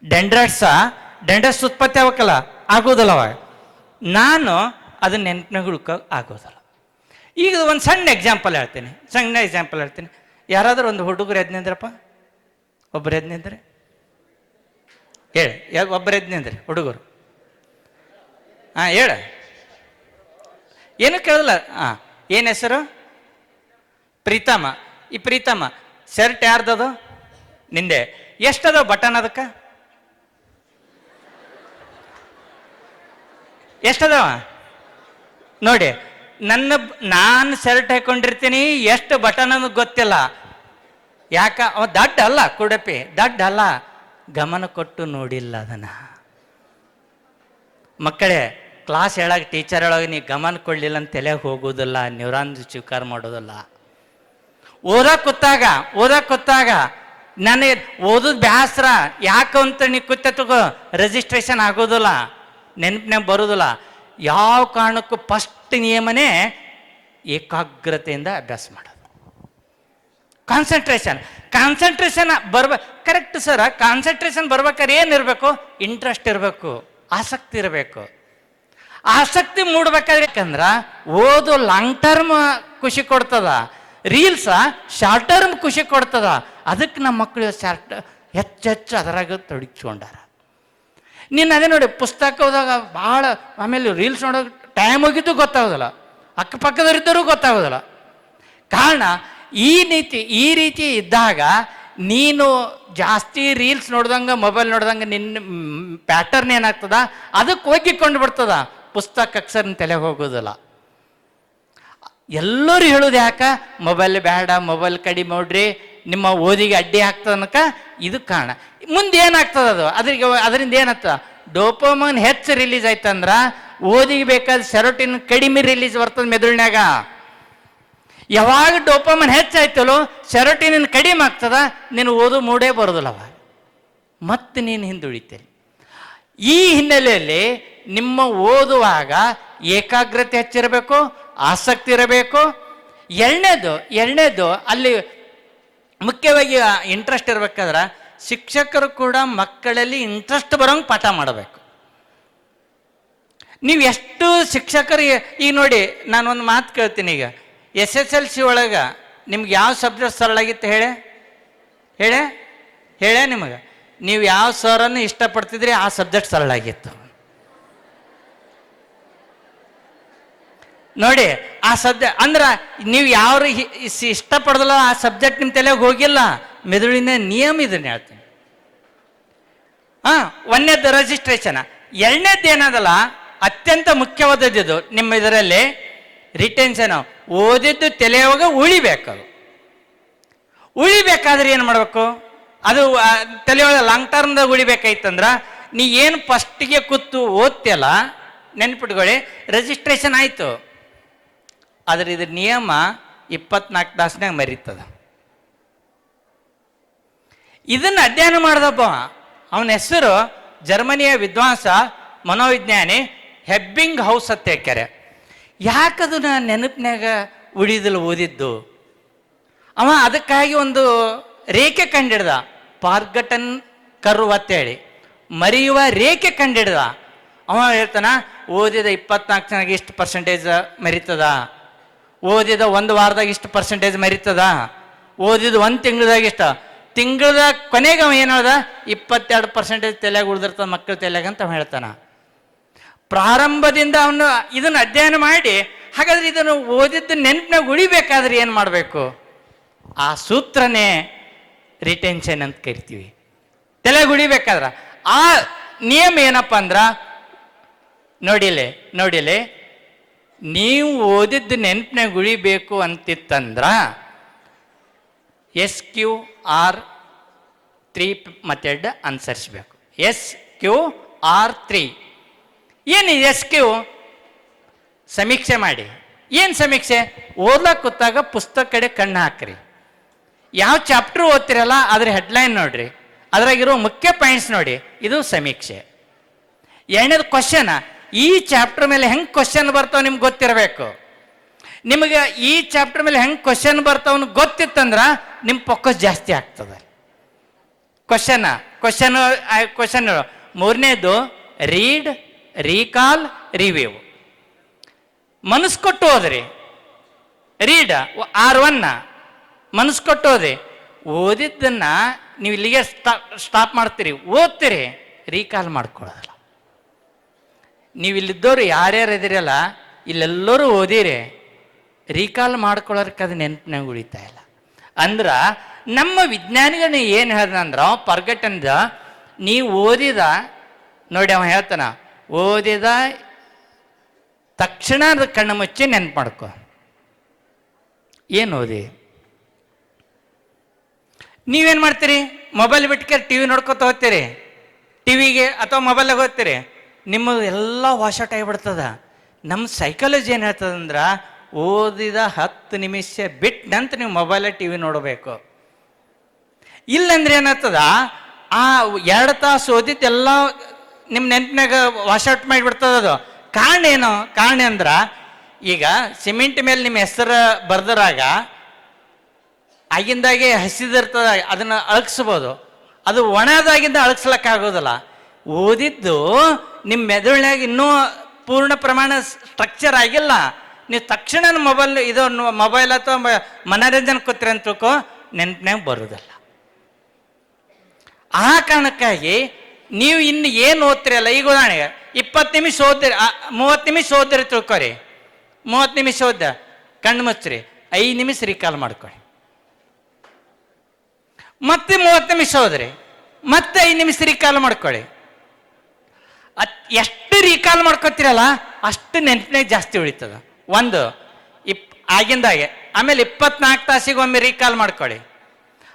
ಡೆಂಡ್ರೈಟ್ಸ್ ಉತ್ಪತ್ತಿ ಆಗ್ಬೇಕಲ್ಲ, ಆಗೋದಿಲ್ಲ. ಅವಾಗ ನಾನು ಅದನ್ನ ನೆನಪಿನಾಗ ಹುಡ್ಕೋ ಆಗೋದಿಲ್ಲ. ಈಗ ಒಂದು ಸಣ್ಣ ಎಕ್ಸಾಂಪಲ್ ಹೇಳ್ತೀನಿ. ಯಾರಾದರೂ ಒಂದು ಹುಡುಗರು ಎದ್ನಿಂದ್ರಪ್ಪ, ಒಬ್ಬರು ಎದ್ನಿಂದ್ರೆ ಹೇಳಿ, ಒಬ್ಬರು ಎದ್ನಿಂದ್ರಿ ಹುಡುಗರು. ಹೇಳ, ಏನು ಕೇಳಲ್ಲ. ಏನು ಹೆಸರು? ಪ್ರೀತಮ. ಈ ಪ್ರೀತಮ ಶರ್ಟ್ ಯಾರ್ದದು? ನಿಂದೆ. ಎಷ್ಟದ ಬಟನ್ ಅದಕ್ಕೆ? ಎಷ್ಟದವ ನೋಡಿ. ನಾನು ಶರ್ಟ್ ಹಾಕೊಂಡಿರ್ತೀನಿ, ಎಷ್ಟು ಬಟನ್ ಅನ್ನೋದು ಗೊತ್ತಿಲ್ಲ. ಯಾಕ? ಅವ ದಡ್ಡ ಅಲ್ಲ, ಕುಡಪಿ ದಡ್ಡ ಅಲ್ಲ, ಗಮನ ಕೊಟ್ಟು ನೋಡಿಲ್ಲ ಅದನ್ನ. ಮಕ್ಕಳೇ, ಕ್ಲಾಸ್ ಹೇಳಾಗ ಟೀಚರ್ ಹೇಳಾಗ ನೀವು ಗಮನ ಕೊಡಲಿಲ್ಲ ಅಂತ ತಲೆಗೆ ಹೋಗೋದಿಲ್ಲ, ನ್ಯೂರಾನ್ ಸ್ವೀಕಾರ ಮಾಡೋದಿಲ್ಲ. ಓದಕ್ಕೆ ಕೂತಾಗ ನನಗೆ ಓದೋದು ಬ್ಯಾಸ್ರ ಯಾಕಂತ ನೀ ತಗೋ ರಿಜಿಸ್ಟ್ರೇಷನ್ ಆಗೋದಿಲ್ಲ, ನೆನಪಿನಾಗ ಬರೋದಿಲ್ಲ. ಯಾವ ಕಾರಣಕ್ಕೂ ಫಸ್ಟ್ ನಿಯಮನೇ ಏಕಾಗ್ರತೆಯಿಂದ ಅಭ್ಯಾಸ ಮಾಡೋದು. ಕಾನ್ಸಂಟ್ರೇಷನ್ ಬರ್ಬೇಕು. ಕರೆಕ್ಟ್ ಸರ್, ಕಾನ್ಸಂಟ್ರೇಷನ್ ಬರ್ಬೇಕಾದ್ರೆ ಏನಿರಬೇಕು? ಇಂಟ್ರೆಸ್ಟ್ ಇರಬೇಕು, ಆಸಕ್ತಿ ಇರಬೇಕು. ಆಸಕ್ತಿ ಮೂಡ್ಬೇಕಾದ್ರೆ ಯಾಕಂದ್ರೆ ಓದು ಲಾಂಗ್ ಟರ್ಮ್ ಖುಷಿ ಕೊಡ್ತದ, ರೀಲ್ಸ ಶಾರ್ಟ್ ಟರ್ಮ್ ಖುಷಿ ಕೊಡ್ತದ. ಅದಕ್ಕೆ ನಮ್ಮ ಮಕ್ಕಳು ಹೆಚ್ಚೆಚ್ಚು ಅದರಾಗ ತೊಡಗಿಸ್ಕೊಂಡಾರ. ನೀನು ಅದೇ ನೋಡಿ, ಪುಸ್ತಕ ಹೋದಾಗ ಭಾಳ, ಆಮೇಲೆ ರೀಲ್ಸ್ ನೋಡೋಕೆ ಟೈಮ್ ಹೋಗಿದ್ದು ಗೊತ್ತಾಗೋದಿಲ್ಲ, ಅಕ್ಕಪಕ್ಕದವರಿದ್ದರೂ ಗೊತ್ತಾಗೋದಿಲ್ಲ. ಕಾರಣ ಈ ರೀತಿ ಇದ್ದಾಗ ನೀನು ಜಾಸ್ತಿ ರೀಲ್ಸ್ ನೋಡ್ದಂಗೆ, ಮೊಬೈಲ್ ನೋಡ್ದಂಗೆ ನಿನ್ನ ಪ್ಯಾಟರ್ನ್ ಏನಾಗ್ತದ ಅದಕ್ಕೆ ಹೋಗಿಕೊಂಡು ಬಿಡ್ತದ. ಪುಸ್ತಕ ಅಕ್ಷರ ತಲೆಗೆ ಹೋಗೋದಿಲ್ಲ. ಎಲ್ಲರೂ ಹೇಳೋದು ಯಾಕೆ? ಮೊಬೈಲ್ ಬೇಡ, ಮೊಬೈಲ್ ಕಡಿಮೆ ನೋಡ್ರಿ, ನಿಮ್ಮ ಓದಿಗೆ ಅಡ್ಡಿ ಆಗ್ತದನಕ ಇದು ಕಾರಣ. ಮುಂದೆ ಏನಾಗ್ತದ ಅದು? ಅದರಿಂದ ಏನಾಗ್ತದ? ಡೋಪಮೈನ್ ಹೆಚ್ಚು ರಿಲೀಸ್ ಆಯ್ತಂದ್ರ ಓದಿಗೆ ಬೇಕಾದ ಸೆರೋಟಿನ್ ಕಡಿಮೆ ರಿಲೀಸ್ ಬರ್ತದೆ ಮೆದುಳಿನಾಗ. ಯಾವಾಗ ಡೋಪಮೈನ್ ಹೆಚ್ಚಾಯ್ತಲೋ ಸೆರೋಟಿನ್ ಕಡಿಮೆ ಆಗ್ತದ, ನೀನು ಓದು ಮೂಡೇ ಬರೋದಿಲ್ಲ, ಅವಾಗ ಮತ್ತೆ ನೀನು ಹಿಂದುಳಿತೇನೆ. ಈ ಹಿನ್ನೆಲೆಯಲ್ಲಿ ನಿಮ್ಮ ಓದುವಾಗ ಏಕಾಗ್ರತೆ ಹೆಚ್ಚಿರಬೇಕು, ಆಸಕ್ತಿ ಇರಬೇಕು. ಎರಡನೇದು ಅಲ್ಲಿ ಮುಖ್ಯವಾಗಿ ಇಂಟ್ರೆಸ್ಟ್ ಇರ್ಬೇಕಾದ್ರೆ ಶಿಕ್ಷಕರು ಕೂಡ ಮಕ್ಕಳಲ್ಲಿ ಇಂಟ್ರೆಸ್ಟ್ ಬರೋಂಗೆ ಪಾಠ ಮಾಡಬೇಕು. ನೀವು ಎಷ್ಟು ಶಿಕ್ಷಕರು ಈಗ ನೋಡಿ, ನಾನೊಂದು ಮಾತು ಕೇಳ್ತೀನಿ. ಈಗ SSLC ಒಳಗೆ ನಿಮ್ಗೆ ಯಾವ ಸಬ್ಜೆಕ್ಟ್ ಸರಳಾಗಿತ್ತು ಹೇಳೇ ನಿಮಗೆ? ನೀವು ಯಾವ ಸರನ್ನು ಇಷ್ಟಪಡ್ತಿದ್ರಿ ಆ ಸಬ್ಜೆಕ್ಟ್ ಸರಳಾಗಿತ್ತು ನೋಡಿ. ಆ ಸಬ್ಜೆಕ್ಟ್ ಅಂದ್ರೆ ನೀವು ಯಾವ ಇಷ್ಟಪಡೋದಿಲ್ಲ ಆ ಸಬ್ಜೆಕ್ಟ್ ನಿಮ್ಮ ತಲೆಗೆ ಹೋಗಿಲ್ಲ, ಮೆದುಳಿನ ನಿಯಮ ಇದನ್ನ ಹೇಳ್ತೀನಿ. ಒಂದನೇದು ರಿಜಿಸ್ಟ್ರೇಷನ್. ಎರಡನೇದ್ದು ಏನದಲ್ಲ ಅತ್ಯಂತ ಮುಖ್ಯವಾದದ್ದು ನಿಮ್ಮ ಇದರಲ್ಲಿ ರಿಟೆನ್ಷನ್. ಓದಿದ್ದು ತಲೆಯೊಳಗೆ ಉಳಿಬೇಕದು. ಉಳಿಬೇಕಾದ್ರೆ ಏನು ಮಾಡಬೇಕು? ಅದು ತಲೆಯೊಳಗೆ ಲಾಂಗ್ ಟರ್ಮ್ದಾಗ ಉಳಿಬೇಕಾಯ್ತಂದ್ರ ನೀ ಏನು ಫಸ್ಟಿಗೆ ಕೂತು ಓದ್ತಿಯಲ್ಲ, ನೆನ್ಪಿಟ್ಕೊಳ್ಳಿ, ರಿಜಿಸ್ಟ್ರೇಷನ್ ಆಯಿತು. ಆದ್ರೆ ಇದ್ರ ನಿಯಮ 24 ತಾಸಿನಾಗ ಮರೀತದ. ಇದನ್ನ ಅಧ್ಯಯನ ಮಾಡ್ದಪ್ಪ, ಅವನ ಹೆಸರು ಜರ್ಮನಿಯ ವಿದ್ವಾಂಸ ಮನೋವಿಜ್ಞಾನಿ ಹೆಬ್ಬಿಂಗ್ ಹೌಸ್ ಅಂತ ಹೇಳ್ತಾರೆ. ಯಾಕದು ನಾನು ನೆನಪಿನಾಗ ಉಳಿದಿಲ್ಲ ಓದಿದ್ದು? ಅವ ಅದಕ್ಕಾಗಿ ಒಂದು ರೇಖೆ ಕಂಡಿಡ್ದ, ಪಾರ್ಗಟನ್ ಕರ್ವ್ ಅಂತೇಳಿ, ಮರೆಯುವ ರೇಖೆ ಕಂಡಿಡ್ದ. ಅವ ಹೇಳ್ತಾನ, ಓದಿದ 24 ಜನಕ್ಕೆ ಇಷ್ಟು ಪರ್ಸೆಂಟೇಜ್ ಮರಿತದ, ಓದಿದ ಒಂದು ವಾರದಾಗ ಇಷ್ಟು ಪರ್ಸೆಂಟೇಜ್ ಮರಿತದ, ಓದಿದ ಒಂದು ತಿಂಗಳದಾಗ ಇಷ್ಟ, ತಿಂಗಳದ ಕೊನೆಗೆ ಅವ ಏನು ಹೇಳ್ದ 22% ತಲೆಯಾಗ ಉಳಿದಿರ್ತದ ಮಕ್ಕಳ ತಲೆಯಾಗ ಅಂತ ಅವ ಹೇಳ್ತಾನ. ಪ್ರಾರಂಭದಿಂದ ಅವನು ಇದನ್ನು ಅಧ್ಯಯನ ಮಾಡಿ, ಹಾಗಾದ್ರೆ ಇದನ್ನು ಓದಿದ್ದು ನೆನಪಿನಾಗ ಉಳಿಬೇಕಾದ್ರೆ ಏನು ಮಾಡಬೇಕು? ಆ ಸೂತ್ರನೇ ರಿಟೆನ್ಷನ್ ಅಂತ ಕರಿತೀವಿ. ತಲೆಗೆ ಉಳಿಬೇಕಾದ್ರ ಆ ನಿಯಮ ಏನಪ್ಪ ಅಂದ್ರ, ನೋಡಿಲೆ ನೀವು ಓದಿದ್ದು ನೆನಪಿನಾಗ ಉಳಿಬೇಕು ಅಂತಿತ್ತಂದ್ರ SQR3 ಮೆಥಡ್ ಅನುಸರಿಸಬೇಕು. SQR3 ಏನು? SQ ಸಮೀಕ್ಷೆ ಮಾಡಿ. ಏನು ಸಮೀಕ್ಷೆ? ಓದ್ಲಕ್ಕೆ ಕೂತಾಗ ಪುಸ್ತಕ ಕಡೆ ಕಣ್ಣು ಹಾಕ್ರಿ. ಯಾವ ಚಾಪ್ಟರ್ ಓದ್ತಿರಲ್ಲ ಅದ್ರ ಹೆಡ್ಲೈನ್ ನೋಡ್ರಿ, ಅದ್ರಾಗಿರೋ ಮುಖ್ಯ ಪಾಯಿಂಟ್ಸ್ ನೋಡಿ. ಇದು ಸಮೀಕ್ಷೆ. ಎರಡನೇದು ಕ್ವಶನ್. ಈ ಚಾಪ್ಟರ್ ಮೇಲೆ ಹೆಂಗೆ ಕ್ವಶನ್ ಬರ್ತಾವ ನಿಮ್ಗೆ ಗೊತ್ತಿರಬೇಕು. ನಿಮಗೆ ಈ ಚಾಪ್ಟರ್ ಮೇಲೆ ಹೆಂಗೆ ಕ್ವಶನ್ ಬರ್ತಾವನು ಗೊತ್ತಿತ್ತಂದ್ರ ನಿಮ್ಮ ಫೋಕಸ್ ಜಾಸ್ತಿ ಆಗ್ತದೆ. ಕ್ವಶನ್. ಮೂರನೇದು ರೀಡ್, ರೀಕಾಲ್, ರಿವ್ಯೂ. ಮನಸ್ಸು ಕೊಟ್ಟು ಹೋದ್ರಿ. ರೀಡ್ R1 ಮನಸ್ಸು ಕೊಟ್ಟು ಹೋದ್ರಿ. ಓದಿದ್ದನ್ನ ನೀವು ಇಲ್ಲಿಗೆ ಸ್ಟಾಪ್ ಮಾಡ್ತೀರಿ, ಓದ್ತೀರಿ, ರೀಕಾಲ್ ಮಾಡ್ಕೊಳ್ಳೋದಲ್ಲ. ನೀವು ಇಲ್ಲಿದ್ದವರು ಯಾರ್ಯಾರು ಇದಿರಲ್ಲ, ಇಲ್ಲೆಲ್ಲರೂ ಓದಿರಿ, ರೀಕಾಲ್ ಮಾಡ್ಕೊಳ್ಳೋದಕ್ಕೆ ಅದು ನೆನಪಿನಾಗ ಉಳಿತಾ ಇಲ್ಲ. ಅಂದ್ರೆ ನಮ್ಮ ವಿಜ್ಞಾನಿಗಳನ್ನ ಏನು ಹೇಳ್ದಂದ್ರೆ ಅವ ಪರ್ಗಟ್ಟಂದ ನೀವು ಓದಿದ ನೋಡಿ, ಅವ ಹೇಳ್ತಾನ ಓದಿದ ತಕ್ಷಣ ಅದು ಕಣ್ಣು ಮುಚ್ಚಿ ನೆನ್ಪು ಮಾಡ್ಕೊ. ಏನು ಓದಿ? ನೀವೇನು ಮಾಡ್ತೀರಿ? ಮೊಬೈಲ್ ಬಿಟ್ಕೇರಿ ಟಿ ವಿ ನೋಡ್ಕೊತ ಹೋಗ್ತೀರಿ, ಟಿವಿಗೆ ಅಥವಾ ಮೊಬೈಲಾಗ ಹೋಗ್ತೀರಿ, ನಿಮ್ಮ ಎಲ್ಲ ವಾಶೌಟ್ ಆಗಿಬಿಡ್ತದ. ನಮ್ಮ ಸೈಕಾಲಜಿ ಏನು ಹೇಳ್ತದಂದ್ರೆ ಓದಿದ 10 ನಿಮಿಷ ಬಿಟ್ಟು ನಂತರ ನೀವು ಮೊಬೈಲ ಟಿ ವಿ ನೋಡಬೇಕು. ಇಲ್ಲಂದ್ರೆ ಏನಾಗ್ತದ, ಆ 2 ತಾಸು ಓದಿದ್ದೆಲ್ಲ ನಿಮ್ಮ ನೆನಪಿನಾಗ ವಾಶೌಟ್ ಮಾಡಿಬಿಡ್ತದ. ಅದು ಕಾರಣ ಏನು? ಕಾರಣ ಅಂದ್ರೆ ಈಗ ಸಿಮೆಂಟ್ ಮೇಲೆ ನಿಮ್ಮ ಹೆಸರು ಬರ್ದರಾಗ ಆಗಿಂದಾಗೆ ಹಸಿದಿರ್ತದ, ಅದನ್ನು ಅಳಗಿಸ್ಬೋದು. ಅದು ಒಣದಾಗಿಂದ ಅಳಗಿಸ್ಲಕ್ಕಾಗೋದಿಲ್ಲ. ಓದಿದ್ದು ನಿಮ್ಮ ಮೆದುಳಿನಾಗ ಇನ್ನೂ ಪೂರ್ಣ ಪ್ರಮಾಣ ಸ್ಟ್ರಕ್ಚರ್ ಆಗಿಲ್ಲ. ನೀವು ತಕ್ಷಣ ಮೊಬೈಲ್ ಅಥವಾ ಮನೋರಂಜನೆ ಕೂತ್ರಿ ಅಂತ ತಿಳ್ಕೊ, ನೆನಪಿನಾಗ ಬರೋದಿಲ್ಲ. ಆ ಕಾರಣಕ್ಕಾಗಿ ನೀವು ಇನ್ನು ಏನು ಓದ್ತಿರಲ್ಲ, ಈಗ ಉದಾಹರಣೆಗೆ 20 ನಿಮಿಷ ಓದ್ತೀರಿ, 30 ನಿಮಿಷ ಓದ್ದಿರಿ ತಿಳ್ಕೊರಿ. 30 ನಿಮಿಷ ಓದ್ದ ಕಣ್ಣು ಮುಚ್ಚ್ರಿ, 5 ನಿಮಿಷ ರಿಕಾಲ್ ಮಾಡ್ಕೊಳ್ಳಿ. ಮತ್ತೆ 30 ನಿಮಿಷ ಹೋದ್ರಿ, ಮತ್ತೆ 5 ನಿಮಿಷ ರಿಕಾಲ್ ಮಾಡ್ಕೊಳ್ಳಿ. ಎಷ್ಟು ರಿಕಾಲ್ ಮಾಡ್ಕೊತೀರಲ್ಲ ಅಷ್ಟು ನೆನಪಿನಾಗ ಜಾಸ್ತಿ ಉಳಿತದ. ಒಂದು ಆಗಿಂದಾಗೆ. ಆಮೇಲೆ 24 ತಾಸಿಗೊಮ್ಮೆ ರಿಕಾಲ್ ಮಾಡ್ಕೊಳ್ಳಿ.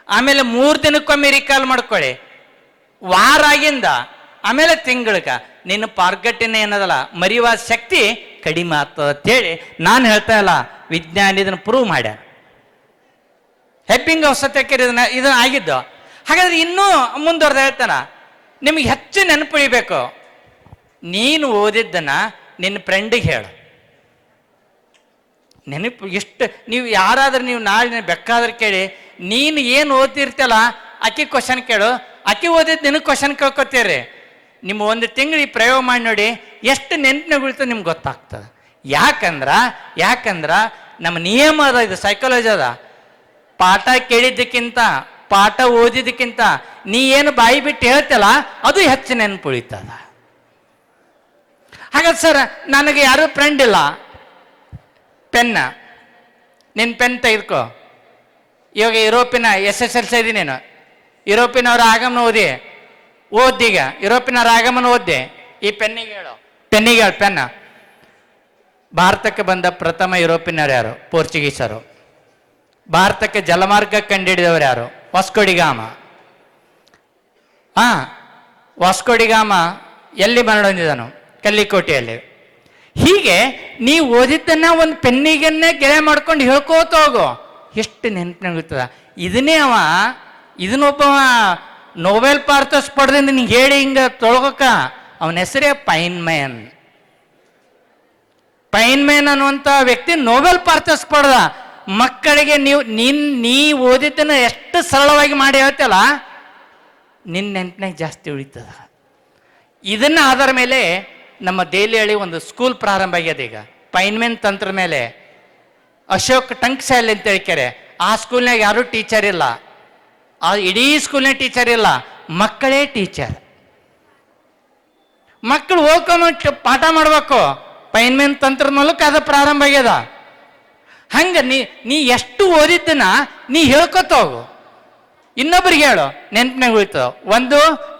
ಆಮೇಲೆ 3 ದಿನಕ್ಕೊಮ್ಮೆ ರಿಕಾಲ್ ಮಾಡ್ಕೊಳ್ಳಿ. ವಾರ ಆಗಿಂದ ಆಮೇಲೆ ತಿಂಗಳಕ ನಿನ್ನ ಪಾರ್ಗಟ್ಟಿನ ಏನದಲ್ಲ ಮರೆಯುವ ಶಕ್ತಿ ಕಡಿಮೆ ಆಗ್ತದ ಅಂತೇಳಿ ನಾನು ಹೇಳ್ತಾ ಇಲ್ಲ, ವಿಜ್ಞಾನಿ ಇದನ್ನು ಪ್ರೂವ್ ಮಾಡ್ಯಾರ. ಹೆಬ್ಬಿಂಗ್ ಔಷಧಕ್ಕೆ ಇದನ್ನ ಆಗಿದ್ದು. ಹಾಗಾದ್ರೆ ಇನ್ನೂ ಮುಂದುವರೆದ ಹೇಳ್ತಾನ, ನಿಮಗೆ ಹೆಚ್ಚು ನೆನಪುಳಿಬೇಕು, ನೀನು ಓದಿದ್ದನ್ನ ನಿನ್ನ ಫ್ರೆಂಡಿಗೆ ಹೇಳು. ನೆನಪು ಎಷ್ಟು ನೀವು ಯಾರಾದ್ರೂ ನೀವು ನಾಳೆ ಬೇಕಾದ್ರೆ ಕೇಳಿ, ನೀನು ಏನು ಓದ್ತಿರ್ತಲ್ಲ ಆಕಿ ಕ್ವಶನ್ ಕೇಳು, ಆಕಿ ಓದಿದ್ದು ನಿನಗೆ ಕ್ವಶನ್ ಕೇಳ್ಕೊತೀರಿ. ನಿಮ್ಮ 1 ತಿಂಗಳು ಈ ಪ್ರಯೋಗ ಮಾಡಿ ನೋಡಿ, ಎಷ್ಟು ನೆನಪಿನಾಗ ಉಳಿತದೆ ನಿಮ್ಗೆ ಗೊತ್ತಾಗ್ತದೆ. ಯಾಕಂದ್ರ ನಮ್ಮ ನಿಯಮ ಅದ, ಇದು ಸೈಕಾಲಜಿ ಅದ. ಪಾಠ ಕೇಳಿದ್ದಕ್ಕಿಂತ ಪಾಠ ಓದಿದ್ದಕ್ಕಿಂತ ನೀ ಏನು ಬಾಯಿ ಬಿಟ್ಟು ಹೇಳ್ತಲ್ಲ ಅದು ಹೆಚ್ಚು ನೆನಪು ಉಳಿತದ. ಹಾಗಾದ್ರೆ ಸರ್ ನನಗೆ ಯಾರೂ ಫ್ರೆಂಡ್ ಇಲ್ಲ, ಪೆನ್ನ ನಿನ್ನ ಪೆನ್ ತೆಗೆದುಕೋ. ಇವಾಗ ಯುರೋಪಿನ SSLC ಇದ್ದೀನಿ ನೀನು, ಯುರೋಪಿನವರ ಆಗಮನ ಓದ್ದೀಗ ಯುರೋಪಿನವರ ಆಗಮನ ಓದ್ದೆ. ಈ ಪೆನ್ನಿಗೆ ಹೇಳು ಪೆನ್ನ. ಭಾರತಕ್ಕೆ ಬಂದ ಪ್ರಥಮ ಯುರೋಪಿನರು ಯಾರು? ಪೋರ್ಚುಗೀಸರು. ಭಾರತಕ್ಕೆ ಜಲಮಾರ್ಗ ಕಂಡುಹಿಡಿದವರು ಯಾರು? ವಾಸ್ಕೋಡಿಗಾಮ. ವಾಸ್ಕೋಡಿಗಾಮ ಎಲ್ಲಿ ಮರಣ ಹೊಂದಿದನು? ಕಲ್ಲಿಕೋಟೆಯಲ್ಲಿ. ಹೀಗೆ ನೀವು ಓದಿದ್ದನ್ನ ಒಂದು ಪೆನ್ನಿಗನ್ನೇ ಗೆಳೆ ಮಾಡ್ಕೊಂಡು ಹೇಳ್ಕೋತ ಹೋಗು, ಎಷ್ಟು ನೆನಪಿನಾಗುತ್ತದ. ಇದನ್ನೊಬ್ಬ ನೊಬೆಲ್ ಪಾರಿತೋಷಿಕ ಪಡೆದ ನಿನ್ಗೆ ಹೇಳಿ ಹಿಂಗ ತೊಳ್ಕೊಕ, ಅವನ ಹೆಸರೇ ಪೈನ್ಮ್ಯಾನ್ ಅನ್ನುವಂಥ ವ್ಯಕ್ತಿ ನೊಬೆಲ್ ಪಾರಿತೋಷಿಕ ಪಡೆದ. ಮಕ್ಕಳಿಗೆ ನೀ ಓದಿದ್ದನ್ನ ಎಷ್ಟು ಸರಳವಾಗಿ ಮಾಡಿ ಹೇಳ್ತಲ್ಲ ನಿನ್ನ ನೆನಪಿನಾಗ ಜಾಸ್ತಿ ಉಳಿತದ. ಇದನ್ನ ಆಧಾರ ಮೇಲೆ ನಮ್ಮ ದೆಹಲಿಯಲ್ಲಿ ಒಂದು ಸ್ಕೂಲ್ ಪ್ರಾರಂಭ ಆಗ್ಯದ. ಈಗ ಪೈನ್ಮೆನ್ ತಂತ್ರ ಮೇಲೆ ಅಶೋಕ್ ಟಂಕ್ಸ್ಯಾಲ್ ಅಂತ ಹೇಳ್ತಾರೆ. ಆ ಸ್ಕೂಲ್ನಾಗ ಯಾರೂ ಟೀಚರ್ ಇಲ್ಲ, ಆ ಇಡೀ ಸ್ಕೂಲ್ನಾಗ ಟೀಚರ್ ಇಲ್ಲ, ಮಕ್ಕಳೇ ಟೀಚರ್. ಮಕ್ಕಳು ಹೋಗ್ಕೊಂಡು ಪಾಠ ಮಾಡ್ಬೇಕು. ಪೈನ್ಮೆನ್ ತಂತ್ರದ ಮೂಲಕ ಅದು ಪ್ರಾರಂಭ ಆಗ್ಯದ. ಹಂಗ ನೀ ಎಷ್ಟು ಓದಿದ್ದನ್ನ ನೀ ಹೇಳ್ಕೊತ ಹೋಗು, ಇನ್ನೊಬ್ರಿಗೆ ಹೇಳು, ನೆನಪಿನಾಗ ಉಳಿತದ. ಒಂದು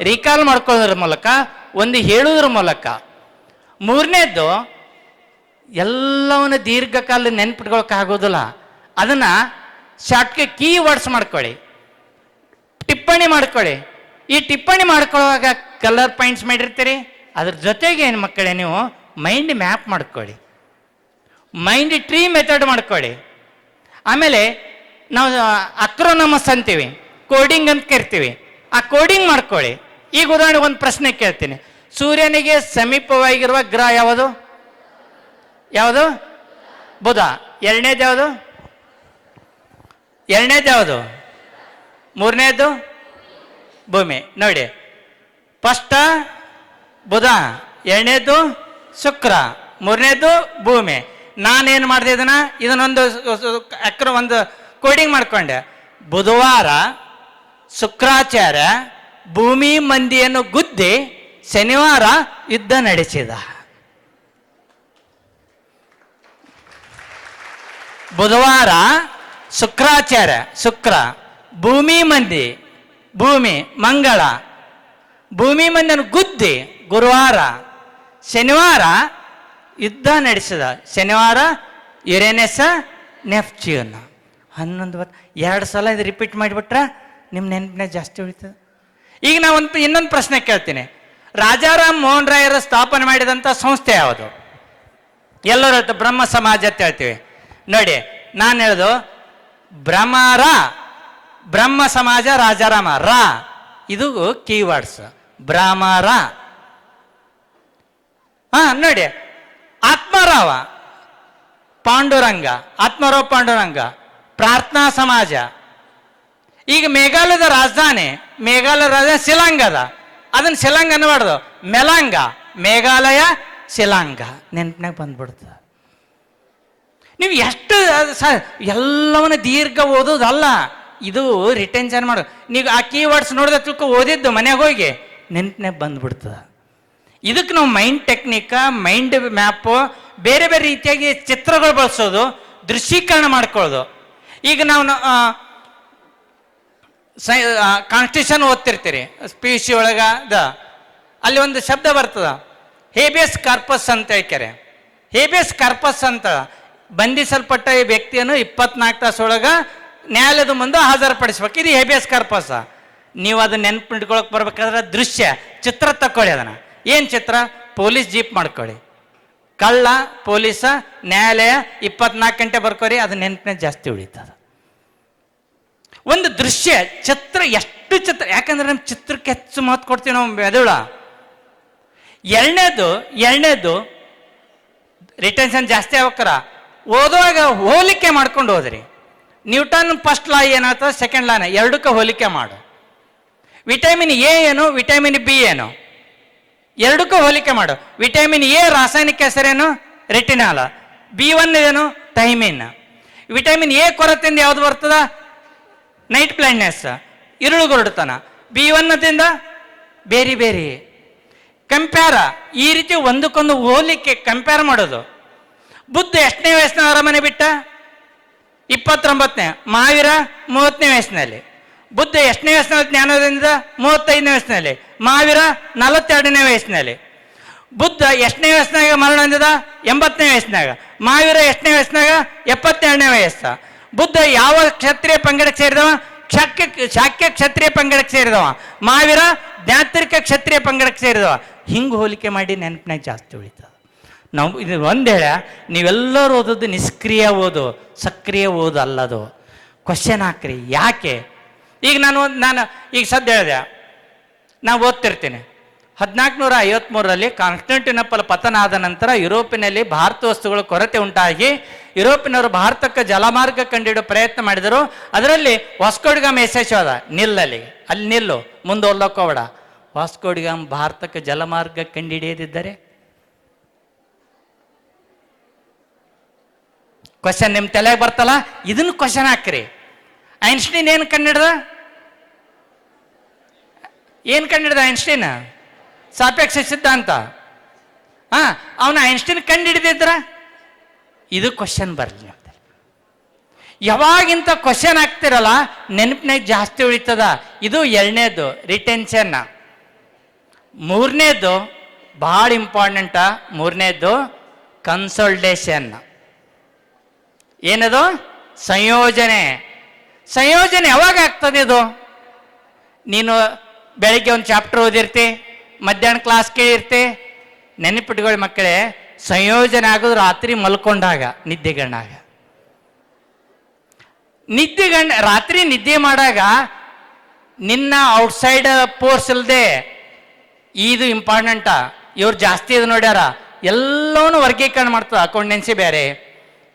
ರೀಕಾಲ್ ಮಾಡ್ಕೊಳ್ಳೋದ್ರ ಮೂಲಕ, ಒಂದು ಹೇಳುವುದ್ರ ಮೂಲಕ. ಮೂರನೇದ್ದು ಎಲ್ಲವನ್ನ ದೀರ್ಘಕಾಲ ನೆನ್ಪಿಟ್ಕೊಳಕ್ಕಾಗೋದಿಲ್ಲ. ಅದನ್ನ ಶಾರ್ಟ್ಗೆ ಕೀ ವರ್ಡ್ಸ್ ಮಾಡ್ಕೊಳ್ಳಿ, ಟಿಪ್ಪಣಿ ಮಾಡ್ಕೊಳ್ಳಿ. ಈ ಟಿಪ್ಪಣಿ ಮಾಡ್ಕೊಳ್ಳುವಾಗ ಕಲರ್ ಪಾಯಿಂಟ್ಸ್ ಮಾಡಿರ್ತೀರಿ, ಅದ್ರ ಜೊತೆಗೆ ಏನು ಮಕ್ಕಳೇ ನೀವು ಮೈಂಡ್ ಮ್ಯಾಪ್ ಮಾಡ್ಕೊಳ್ಳಿ, ಮೈಂಡ್ ಟ್ರೀ ಮೆಥಡ್ ಮಾಡ್ಕೊಳ್ಳಿ. ಆಮೇಲೆ ನಾವು ಅಕ್ರೋನಮಸ್ ಅಂತೀವಿ, ಕೋಡಿಂಗ್ ಅಂತ ಕರಿತೀವಿ, ಆ ಕೋಡಿಂಗ್ ಮಾಡ್ಕೊಳ್ಳಿ. ಈಗ ಉದಾಹರಣೆಗೆ ಒಂದು ಪ್ರಶ್ನೆ ಕೇಳ್ತೀನಿ, ಸೂರ್ಯನಿಗೆ ಸಮೀಪವಾಗಿರುವ ಗ್ರಹ ಯಾವುದು? ಬುಧ. ಎರಡನೇದು ಯಾವುದು? ಮೂರನೇದು ಭೂಮಿ. ನೋಡಿ, ಫಸ್ಟ್ ಬುಧ, ಎರಡನೇದು ಶುಕ್ರ, ಮೂರನೇದು ಭೂಮಿ. ನಾನೇನು ಮಾಡಿದೆ, ಇದನ್ನೊಂದು ಒಂದು ಕೋಡಿಂಗ್ ಮಾಡ್ಕೊಂಡೆ. ಬುಧವಾರ ಶುಕ್ರಾಚಾರ್ಯ ಭೂಮಿ ಮಂದಿಯನ್ನು ಗುದ್ದಿ ಶನಿವಾರ ಯುದ್ಧ ನಡೆಸಿದ. ಬುಧವಾರ ಶುಕ್ರಾಚಾರ್ಯ, ಶುಕ್ರ ಭೂಮಿ ಮಂದಿ, ಭೂಮಿ ಮಂಗಳ, ಭೂಮಿ ಮಂದಿಯನ್ನು ಗುದ್ದಿ ಗುರುವಾರ, ಶನಿವಾರ ಯುದ್ಧ ನಡೆಸಿದ. ಶನಿವಾರ ಯುರೇನಸ್ ನೆಪ್ಚ್ಯೂನ್. 11 2 ಸಲ ಇದು ರಿಪೀಟ್ ಮಾಡಿಬಿಟ್ರೆ ನಿಮ್ಮ ನೆನಪಿನ ಜಾಸ್ತಿ ಉಳಿತದೆ. ಈಗ ನಾವು ಇನ್ನೊಂದು ಪ್ರಶ್ನೆ ಕೇಳ್ತೀನಿ. ರಾಜಾರಾಮ್ ಮೋಹನ್ ರಾಯರು ಸ್ಥಾಪನೆ ಮಾಡಿದಂಥ ಸಂಸ್ಥೆ ಯಾವುದು? ಎಲ್ಲರೂ ಹೇಳ್ತಾರೆ ಬ್ರಹ್ಮ ಸಮಾಜ ಅಂತ ಹೇಳ್ತೀವಿ. ನೋಡಿ, ನಾನು ಹೇಳೋದು ಭ್ರಮರ, ಬ್ರಹ್ಮ ಸಮಾಜ, ರಾಜಾರಾಮ, ರಾ ಇದು ಕೀವರ್ಡ್ಸ್. ಭ್ರಮರ. ನೋಡಿ, ಆತ್ಮರಾವ ಪಾಂಡುರಂಗ, ಆತ್ಮರಾವ್ ಪಾಂಡುರಂಗ, ಪ್ರಾರ್ಥನಾ ಸಮಾಜ. ಈಗ ಮೇಘಾಲಯದ ರಾಜಧಾನಿ, ಮೇಘಾಲಯ ರಾಜಧಾನಿ ಶಿಲಾಂಗ್ ಅದ. ಅದನ್ನ ಶಿಲಾಂಗ್ ಅನ್ನಬಾರ್ದು, ಮೆಲಾಂಗ. ಮೇಘಾಲಯ ಶಿಲಾಂಗ ನೆನಪಿನಾಗ ಬಂದ್ಬಿಡ್ತದೆ. ನೀವು ಎಷ್ಟು ಎಲ್ಲವನ್ನ ದೀರ್ಘ ಓದೋದಲ್ಲ, ಇದು ರಿಟೆನ್ಷನ್ ಮಾಡು. ನೀವು ಆ ಕೀವರ್ಡ್ಸ್ ನೋಡಿದ ತಿಳ್ಕೊ ಓದಿದ್ದು ಮನೆಗೆ ಹೋಗಿ ನೆನಪಿನಾಗ ಬಂದ್ಬಿಡ್ತದೆ. ಇದಕ್ಕೆ ನಾವು ಮೈಂಡ್ ಟೆಕ್ನಿಕ್, ಮೈಂಡ್ ಮ್ಯಾಪು, ಬೇರೆ ಬೇರೆ ರೀತಿಯಾಗಿ ಚಿತ್ರಗಳು ಬಳಸೋದು, ದೃಶ್ಯೀಕರಣ ಮಾಡ್ಕೊಳ್ಳೋದು. ಈಗ ನಾವು ಕಾನ್ಸ್ಟಿಟ್ಯೂಷನ್ ಓದ್ತಿರ್ತೀರಿ PUC ಒಳಗದ, ಅಲ್ಲಿ ಒಂದು ಶಬ್ದ ಬರ್ತದ ಹೇಬಿಯಸ್ ಕಾರ್ಪಸ್ ಅಂತ ಹೇಳ್ತಾರೆ. ಹೇಬಿಯಸ್ ಕಾರ್ಪಸ್ ಅಂತ ಬಂಧಿಸಲ್ಪಟ್ಟ ಈ ವ್ಯಕ್ತಿಯನ್ನು 24 ತಾಸೊಳಗೆ ನ್ಯಾಯಾಲಯದ ಮುಂದೆ ಹಾಜರುಪಡಿಸ್ಬೇಕು. ಇದು ಹೇಬಿಯಸ್ ಕಾರ್ಪಸ್. ನೀವು ಅದನ್ನ ನೆನ್ಪಿಟ್ಕೊಳಕ್ ಬರ್ಬೇಕಾದ್ರೆ ದೃಶ್ಯ ಚಿತ್ರ ತಕ್ಕೊಳ್ಳಿ. ಅದನ್ನ ಏನು ಚಿತ್ರ? ಪೊಲೀಸ್ ಜೀಪ್ ಮಾಡ್ಕೊಳ್ಳಿ, ಕಳ್ಳ, ಪೊಲೀಸ, ನ್ಯಾಯಾಲಯ 24 ಗಂಟೆ ಬರ್ಕೋರಿ. ಅದು ನೆನಪಿನ ಜಾಸ್ತಿ ಉಳಿತದ. ಒಂದು ದೃಶ್ಯ ಚಿತ್ರ, ಎಷ್ಟು ಚಿತ್ರ, ಯಾಕಂದ್ರೆ ನಮ್ಮ ಚಿತ್ರಕ್ಕೆ ಹೆಚ್ಚು ಮಹತ್ವ ಕೊಡ್ತೀವಿ ನಾವು ಮೆದುಳ. ಎರಡನೇದು ರಿಟೆನ್ಷನ್ ಜಾಸ್ತಿ ಆಗ್ಬೇಕಾರ ಓದುವಾಗ ಹೋಲಿಕೆ ಮಾಡ್ಕೊಂಡು ಹೋದ್ರಿ. ನ್ಯೂಟನ್ ಫಸ್ಟ್ ಲಾ ಏನಾಗ್ತದೆ, ಸೆಕೆಂಡ್ ಲಾನ ಎರಡಕ್ಕೆ ಹೋಲಿಕೆ ಮಾಡು. ವಿಟಮಿನ್ ಎ ಏನು, ವಿಟಮಿನ್ ಬಿ ಏನು, ಎರಡಕ್ಕೂ ಹೋಲಿಕೆ ಮಾಡು. ವಿಟಮಿನ್ ಎ ರಾಸಾಯನಿಕ ಹೆಸರೇನು? ರೆಟಿನಾಲ. B1 ಏನು? ಥೈಮಿನ್. ವಿಟಮಿನ್ ಎ ಕೊರತೆಯಿಂದ ಯಾವ್ದು ಬರ್ತದ? Night blindness, ಇರುಳುಗೊರಡುತನ. B1 ಬೇರೆ ಬೇರೆ ಕಂಪೇರ. ಈ ರೀತಿ ಒಂದಕ್ಕೊಂದು ಹೋಲಿಕೆ ಕಂಪೇರ್ ಮಾಡೋದು. ಬುದ್ಧ ಎಷ್ಟನೇ ವಯಸ್ಸಿನ ಅರಮನೆ ಬಿಟ್ಟ? 29ನೇ. ಮಹಾವೀರ 30ನೇ ವಯಸ್ಸಿನಲ್ಲಿ. ಬುದ್ಧ ಎಷ್ಟನೇ ವಯಸ್ಸಿನಲ್ಲಿ ಜ್ಞಾನೋದಯದಿಂದ? 35ನೇ ವಯಸ್ಸಿನಲ್ಲಿ. ಮಹಾವೀರ 42ನೇ ವಯಸ್ಸಿನಲ್ಲಿ. ಬುದ್ಧ ಎಷ್ಟನೇ ವಯಸ್ಸಿನಾಗ ಮರಣ ಹೊಂದಿದ? 80ನೇ ವಯಸ್ಸಿನಾಗ. ಮಹಾವೀರ ಎಷ್ಟನೇ ವಯಸ್ಸಿನಾಗ? 72ನೇ ವಯಸ್ಸು. ಬುದ್ಧ ಯಾವ ಕ್ಷತ್ರಿಯ ಪಂಗಡಕ್ಕೆ ಸೇರಿದವ? ಶಾಕ್ಯ ಕ್ಷತ್ರಿಯ ಪಂಗಡಕ್ಕೆ ಸೇರಿದವ. ಮಹಾವೀರ ಜ್ಞಾತ್ರಿಕ ಕ್ಷತ್ರಿಯ ಪಂಗಡಕ್ಕೆ ಸೇರಿದವ. ಹಿಂಗೆ ಹೋಲಿಕೆ ಮಾಡಿ ನೆನಪಿನಾಗ ಜಾಸ್ತಿ ಉಳಿತದ. ನಾವು ಇದು ಒಂದೇಳೆ, ನೀವೆಲ್ಲರೂ ಓದೋದು ನಿಷ್ಕ್ರಿಯ ಓದು, ಸಕ್ರಿಯ ಓದು ಅಲ್ಲದು. ಕ್ವಶನ್ ಹಾಕ್ರಿ ಯಾಕೆ. ಈಗ ನಾನು ಈಗ ಸದ್ಯ ಹೇಳಿದೆ, ನಾವು ಓದ್ತಿರ್ತೀನಿ. 1453ರಲ್ಲಿ ಕಾನ್ಸ್ಟಂಟಿನೋಪಲ್ ಪತನ ಆದ ನಂತರ ಯುರೋಪಿನಲ್ಲಿ ಭಾರತ ವಸ್ತುಗಳ ಕೊರತೆ ಉಂಟಾಗಿ ಯುರೋಪಿನವರು ಭಾರತಕ್ಕೆ ಜಲಮಾರ್ಗ ಕಂಡುಹಿಡಿಯೋ ಪ್ರಯತ್ನ ಮಾಡಿದರು. ಅದರಲ್ಲಿ ವಾಸ್ಕೋಡಿಗಾಮ್ ಯಶಸ್ವಿಯಾದ. ನಿಲ್ಲಲ್ಲಿ, ಅಲ್ಲಿ ನಿಲ್ಲು, ಮುಂದೆ ಹೋಗ್ಲಕ್ಕೋಬೇಡ. ವಾಸ್ಕೋಡಿಗಾಮ್ ಭಾರತಕ್ಕೆ ಜಲಮಾರ್ಗ ಕಂಡುಹಿಡಿಯದಿದ್ದರೆ ಕ್ವಶನ್ ನಿಮ್ಮ ತಲೆಗೆ ಬರ್ತಲ್ಲ, ಇದನ್ನು ಕ್ವಶನ್ ಹಾಕ್ರಿ. ಐನ್ಸ್ಟೀನ್ ಏನು ಕಂಡಿಡ್ದ? ಐನ್ಸ್ಟೀನ್ ಸಾಪೇಕ್ಷ ಸಿದ್ಧಾಂತ. ಅವನ ಐನ್ಸ್ಟೀನ್ ಕಂಡುಹಿಡಿದಿದ್ರ ಇದು ಕ್ವಶನ್ ಬರಲಿ. ಯಾವಾಗಿಂತ ಕ್ವಶನ್ ಹಾಕ್ತಿರಲ್ಲ ನೆನಪಿನಾಗ ಜಾಸ್ತಿ ಉಳಿತದ. ಇದು ಎರಡನೇದು ರಿಟೆನ್ಷನ್. ಮೂರನೇದು ಭಾಳ ಇಂಪಾರ್ಟೆಂಟ. ಮೂರನೇದು ಕನ್ಸಲ್ಟೇಷನ್. ಏನದು? ಸಂಯೋಜನೆ. ಸಂಯೋಜನೆ ಯಾವಾಗ ಆಗ್ತದೆ? ಇದು ನೀನು ಬೆಳಿಗ್ಗೆ ಒಂದು ಚಾಪ್ಟರ್ ಓದಿರ್ತಿ, ಮಧ್ಯಾಹ್ನ ಕ್ಲಾಸ್ ಕೇಳಿರ್ತಿ. ನೆನಪಿಟ್ಕೊಳ್ಳಿ ಮಕ್ಕಳೇ, ಸಂಯೋಜನೆ ಆಗೋದು ರಾತ್ರಿ ಮಲ್ಕೊಂಡಾಗ, ನಿದ್ದೆಗಣ್ಣಾಗ. ರಾತ್ರಿ ನಿದ್ದೆ ಮಾಡಾಗ ನಿನ್ನ ಔಟ್ಸೈಡ್ ಫೋರ್ಸ್ ಇಲ್ಲದೆ ಇದು ಇಂಪಾರ್ಟೆಂಟ. ಇವ್ರು ಜಾಸ್ತಿ ಇದು ನೋಡ್ಯಾರ, ಎಲ್ಲವನ್ನೂ ವರ್ಗೀಕರಣ ಮಾಡ್ತದೆ. ಅಕೌಂಟೆನ್ಸಿ ಬೇರೆ,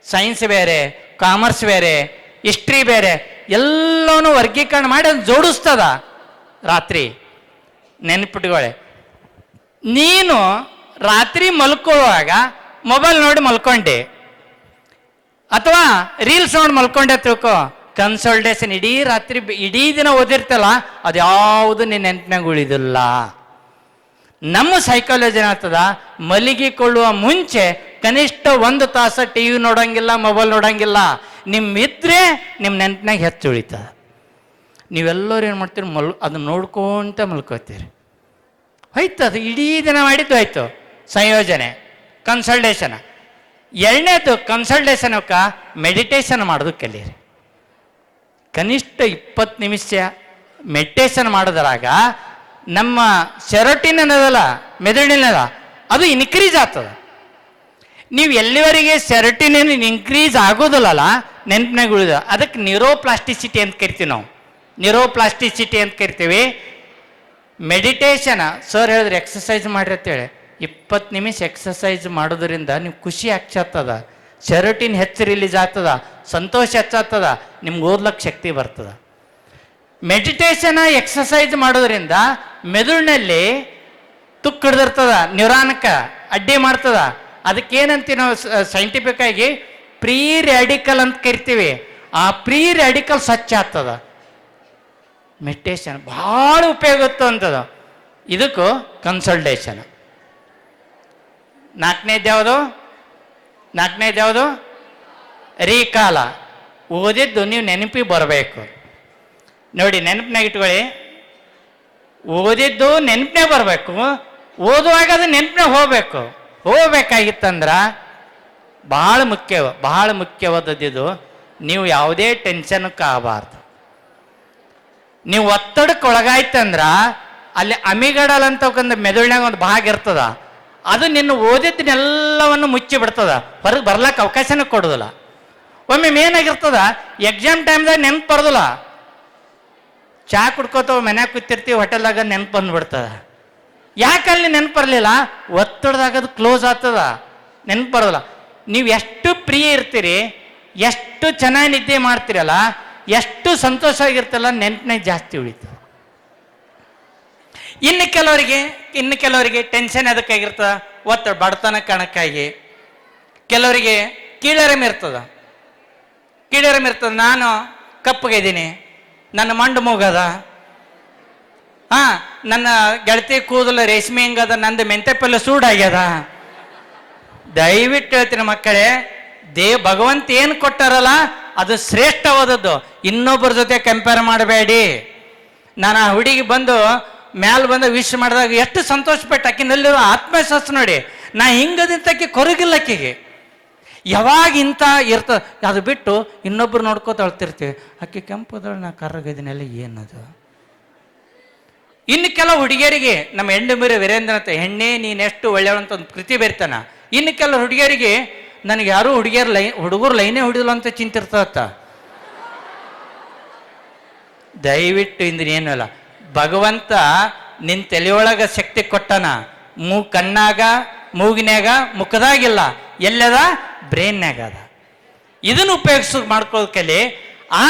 ಸೈನ್ಸ್ ಬೇರೆ, ಕಾಮರ್ಸ್ ಬೇರೆ, ಹಿಸ್ಟ್ರಿ ಬೇರೆ, ಎಲ್ಲವನ್ನೂ ವರ್ಗೀಕರಣ ಮಾಡಿ ಅದು ಜೋಡಿಸ್ತದ ರಾತ್ರಿ. ನೆನಪಿಟ್ಕೊಳ್ಳಿ, ನೀನು ರಾತ್ರಿ ಮಲ್ಕೊಳ್ಳುವಾಗ ಮೊಬೈಲ್ ನೋಡಿ ಮಲ್ಕೊಂಡೆ ಅಥವಾ ರೀಲ್ಸ್ ನೋಡಿ ಮಲ್ಕೊಂಡೆ ತಿಳ್ಕೊ, ಕನ್ಸಲ್ಟೇಷನ್ ಇಡೀ ರಾತ್ರಿ ಇಡೀ ದಿನ ಓದಿರ್ತಲ್ಲ, ಅದು ಯಾವುದು ನಿನ್ನ ನೆನಪಿನಾಗ ಉಳಿದಿಲ್ಲ. ನಮ್ಮ ಸೈಕಾಲಜಿ ಏನಾಗ್ತದ, ಮಲಗಿಕೊಳ್ಳುವ ಮುಂಚೆ ಕನಿಷ್ಠ 1 ತಾಸು TV ನೋಡೋಂಗಿಲ್ಲ, ಮೊಬೈಲ್ ನೋಡೋಂಗಿಲ್ಲ. ನಿಮ್ಮಿದ್ರೆ ನಿಮ್ಮ ನೆನಪಿನಾಗ ಹೆಚ್ಚು ಉಳಿತದ. ನೀವೆಲ್ಲರೂ ಏನು ಮಾಡ್ತೀರಿ ಅದನ್ನ ನೋಡ್ಕೊಂತ ಮಲ್ಕೋತೀರಿ. ಹೋಯ್ತು, ಅದು ಇಡೀ ದಿನ ಮಾಡಿದ್ದು ಆಯಿತು. ಸಂಯೋಜನೆ, ಕನ್ಸಲ್ಟೇಷನ್. ಎರಡನೇದು ಕನ್ಸಲ್ಟೇಷನ್ಕ ಮೆಡಿಟೇಷನ್ ಮಾಡೋದು ಕಲೀರಿ. ಕನಿಷ್ಠ 20 ನಿಮಿಷ ಮೆಡಿಟೇಷನ್ ಮಾಡೋದ್ರಾಗ ನಮ್ಮ ಸೆರೋಟಿನ್ ಅನ್ನೋದಲ್ಲ, ಮೆದುಳಿನದ ಅದು ಇನ್ಕ್ರೀಸ್ ಆಗ್ತದೆ. ನೀವು ಎಲ್ಲಿವರೆಗೆ ಸೆರೋಟಿನ್ ಇನ್ಕ್ರೀಸ್ ಆಗೋದಿಲ್ಲಲ್ಲ, ನೆನಪಿನಾಗ ಉಳಿದ ಅದಕ್ಕೆ ನ್ಯೂರೋಪ್ಲಾಸ್ಟಿಸಿಟಿ ಅಂತ ಕರಿತೀವಿ ನಾವು. ನ್ಯೂರೋಪ್ಲಾಸ್ಟಿಸಿಟಿ ಅಂತ ಕರಿತೀವಿ. ಮೆಡಿಟೇಷನ್ ಸರ್ ಹೇಳಿದ್ರೆ ಎಕ್ಸಸೈಸ್ ಮಾಡಿರಿ ಅಂತೇಳಿ 20 ನಿಮಿಷ ಎಕ್ಸಸೈಸ್ ಮಾಡೋದ್ರಿಂದ ನೀವು ಖುಷಿ ಹೆಚ್ಚಾಗ್ತದ, ಸೆರೋಟಿನ್ ಹೆಚ್ಚು ರಿಲೀಸ್ ಆಗ್ತದ, ಸಂತೋಷ ಹೆಚ್ಚಾಗ್ತದ, ನಿಮ್ಗೆ ಓದ್ಲಕ್ಕೆ ಶಕ್ತಿ ಬರ್ತದ. ಮೆಡಿಟೇಷನ್ ಎಕ್ಸಸೈಸ್ ಮಾಡೋದ್ರಿಂದ ಮೆದುಳಿನಲ್ಲಿ ತುಕ್ಕು ಹಿಡ್ದಿರ್ತದ, ನ್ಯೂರಾನ್ಕ ಅಡ್ಡಿ ಮಾಡ್ತದ. ಅದಕ್ಕೇನಂತೀವಿ ನಾವು ಸೈಂಟಿಫಿಕ್ ಆಗಿ ಪ್ರೀ ರ್ಯಾಡಿಕಲ್ ಅಂತ ಕರಿತೀವಿ. ಆ ಪ್ರೀ ರ್ಯಾಡಿಕಲ್ ಸ್ವಚ್ಛ ಆಗ್ತದ. ಮೆಡಿಟೇಷನ್ ಭಾಳ ಉಪಯೋಗ ಅಂತದ. ಇದಕ್ಕೂ ಕನ್ಸಲ್ಟೇಷನ್. ನಾಲ್ಕನೇದು ಯಾವುದು? ರೀಕಾಲ. ಓದಿದ್ದು ನೀವು ನೆನಪಿಗೆ ಬರಬೇಕು. ನೋಡಿ, ನೆನಪಿನಾಗ ಇಟ್ಕೊಳ್ಳಿ. ಓದಿದ್ದು ನೆನಪಿನಾಗ ಬರಬೇಕು, ಓದುವಾಗ ಅದು ನೆನಪಿನಾಗ ಹೋಗ್ಬೇಕಾಗಿತ್ತಂದ್ರೆ ಭಾಳ ಮುಖ್ಯವಾದದ್ದು ನೀವು ಯಾವುದೇ ಟೆನ್ಷನ್ಕ್ಕೆ ಆಗಬಾರ್ದು. ನೀವು ಒತ್ತಡಕ್ಕೆ ಒಳಗಾಯ್ತಂದ್ರ ಅಲ್ಲಿ ಅಮಿಗಡಲ್ ಅಂತ ಒಂದು ಮೆದುಳಿನಾಗ ಒಂದು ಭಾಗ ಇರ್ತದ, ಅದು ನಿನ್ನ ಓದಿದ್ದನ್ನೆಲ್ಲವನ್ನು ಮುಚ್ಚಿ ಬಿಡ್ತದ, ಹೊರಗೆ ಬರ್ಲಕ್ಕೆ ಅವಕಾಶನೂ ಕೊಡೋದಿಲ್ಲ. ಒಮ್ಮೆ ಏನಾಗಿರ್ತದ, ಎಕ್ಸಾಮ್ ಟೈಮ್ದಾಗ ನೆನಪು ಬರೋದಿಲ್ಲ. ಚಹಾ ಕುಡ್ಕೋತ ಮನ್ಯಾಗ ಕೂತಿರ್ತೀವಿ, ಹೋಟೆಲ್ದಾಗ ನೆನಪು ಬಂದ್ಬಿಡ್ತದ. ಯಾಕಲ್ಲಿ ನೆನಪು ಬರಲಿಲ್ಲ? ಒತ್ತಡದಾಗ ಅದು ಕ್ಲೋಸ್ ಆಗ್ತದ, ನೆನಪು ಬರೋದಿಲ್ಲ. ನೀವು ಎಷ್ಟು ಪ್ರಿಯ ಇರ್ತೀರಿ, ಎಷ್ಟು ಚೆನ್ನಾಗಿ ನಿದ್ದೆ ಮಾಡ್ತೀರಲ್ಲ, ಎಷ್ಟು ಸಂತೋಷ ಆಗಿರ್ತಲ್ಲ, ನೆನಪಿನಾಗ ಜಾಸ್ತಿ ಉಳಿತು. ಇನ್ನು ಕೆಲವರಿಗೆ ಟೆನ್ಷನ್ ಅದಕ್ಕಾಗಿರ್ತದ, ಒತ್ತಡ ಬಡತನ ಕಣಕ್ಕಾಗಿ. ಕೆಲವರಿಗೆ ಕೀಳರಿಮೆ ಇರ್ತದ. ನಾನು ಕಪ್ಪಗಿದ್ದೀನಿ, ನನ್ನ ಮಂಡು ಮೂಗದ, ನನ್ನ ಗೆಳತಿ ಕೂದಲು ರೇಷ್ಮೆ ಹಿಂಗದ, ನಂದು ಮೆಂತೆ ಪಲ್ಯ ಸೂಡಾಗ್ಯದ. ದಯವಿಟ್ಟು ಹೇಳ್ತೀನಿ ಮಕ್ಕಳೇ, ಭಗವಂತ ಏನು ಕೊಟ್ಟಾರಲ್ಲ ಅದು ಶ್ರೇಷ್ಠವಾದದ್ದು. ಇನ್ನೊಬ್ಬರ ಜೊತೆ ಕಂಪೇರ್ ಮಾಡಬೇಡಿ. ನಾನು ಆ ಹುಡುಗಿ ಬಂದು ವಿಶ್ ಮಾಡಿದಾಗ ಎಷ್ಟು ಸಂತೋಷ ಪಟ್ಟು, ಆಕಿನಲ್ಲಿರೋ ಆತ್ಮವಿಶ್ವಾಸ ನೋಡಿ. ನಾ ಹಿಂಗದಿಂತಕ್ಕೆ ಕೊರಗಿಲ್ಲ ಆಕಿಗೆ. ಯಾವಾಗ ಇಂಥ ಇರ್ತದೆ, ಅದು ಬಿಟ್ಟು ಇನ್ನೊಬ್ರು ನೋಡ್ಕೋತ ಅಳ್ತಿರ್ತೀವಿ, ಆಕೆ ಕೆಂಪುದಳು, ನಾ ಕರ್ರಗದಿನೆಲ್ಲ ಏನದು. ಇನ್ನು ಕೆಲವು ಹುಡುಗಿಯರಿಗೆ ನಮ್ಮ ಹೆಣ್ಣುಮೀರಿ ವೀರೇಂದ್ರ ಅಂತ, ಹೆಣ್ಣೆ ನೀನೆಷ್ಟು ಒಳ್ಳೆಯವಳಂತ ಒಂದು ಕೃತಿ ಬರೀತಾನ. ಇನ್ನು ಕೆಲವು ಹುಡುಗಿಯರಿಗೆ ನನಗೆ ಯಾರೂ ಹುಡುಗರು ಲೈನೇ ಹೊಡಿದಿಲ್ಲ ಅಂತ ಚಿಂತಿರ್ತದತ್ತ. ದಯವಿಟ್ಟು ಇಂದಿನೇನು ಅಲ್ಲ, ಭಗವಂತ ನಿನ್ನ ತಲೆಯೊಳಗ ಶಕ್ತಿ ಕೊಟ್ಟನ. ಕಣ್ಣಾಗ, ಮೂಗಿನ್ಯಾಗ, ಮುಖದಾಗಿಲ್ಲ, ಎಲ್ಲದ ಬ್ರೈನ್ಯಾಗ ಅದ. ಇದನ್ನು ಮಾಡ್ಕೊಳ್ಳೋದು ಆ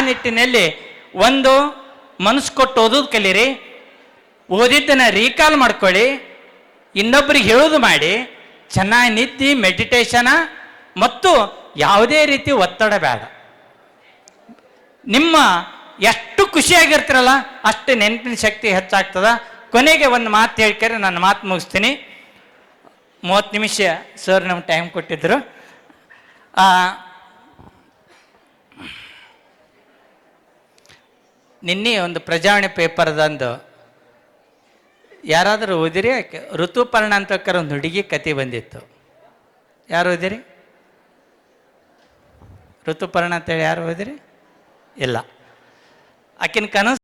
ನಿಟ್ಟಿನಲ್ಲಿ ಒಂದು ಮನಸ್ಸು ಕೊಟ್ಟು ಓದೋದು ಕಲೀರಿ. ಓದಿದ್ದನ್ನ ರೀಕಾಲ್ ಮಾಡ್ಕೊಳ್ಳಿ, ಇನ್ನೊಬ್ಬರಿಗೆ ಹೇಳೋದು ಮಾಡಿ, ಚೆನ್ನಾಗಿ ನಿದ್ದೆ, ಮೆಡಿಟೇಷನ ಮತ್ತು ಯಾವುದೇ ರೀತಿ ಒತ್ತಡ ಬೇಡ. ನಿಮ್ಮ ಎಷ್ಟು ಖುಷಿಯಾಗಿರ್ತೀರಲ್ಲ ಅಷ್ಟು ನೆನಪಿನ ಶಕ್ತಿ ಹೆಚ್ಚಾಗ್ತದ. ಕೊನೆಗೆ ಒಂದು ಮಾತು ಹೇಳ್ಕರೆ ನನ್ನ ಮಾತು ಮುಗಿಸ್ತೀನಿ. 30 ನಿಮಿಷ ಸರ್ ನಮ್ಗೆ ಟೈಮ್ ಕೊಟ್ಟಿದ್ರು. ನಿನ್ನೆ ಒಂದು ಪ್ರಜಾವಾಣಿ ಪೇಪರ್ದಂದು ಯಾರಾದರೂ ಓದಿರಿ? ಋತುಪರ್ಣ ಅಂತಕ್ಕರ ಒಂದು ಹುಡುಗಿ ಕತೆ ಬಂದಿತ್ತು. ಯಾರು ಓದಿರಿ? ಋತುಪರ್ಣ ಅಂತೇಳಿ ಯಾರು ಓದಿರಿ? ಇಲ್ಲ. ಆಕಿನ ಕನಸು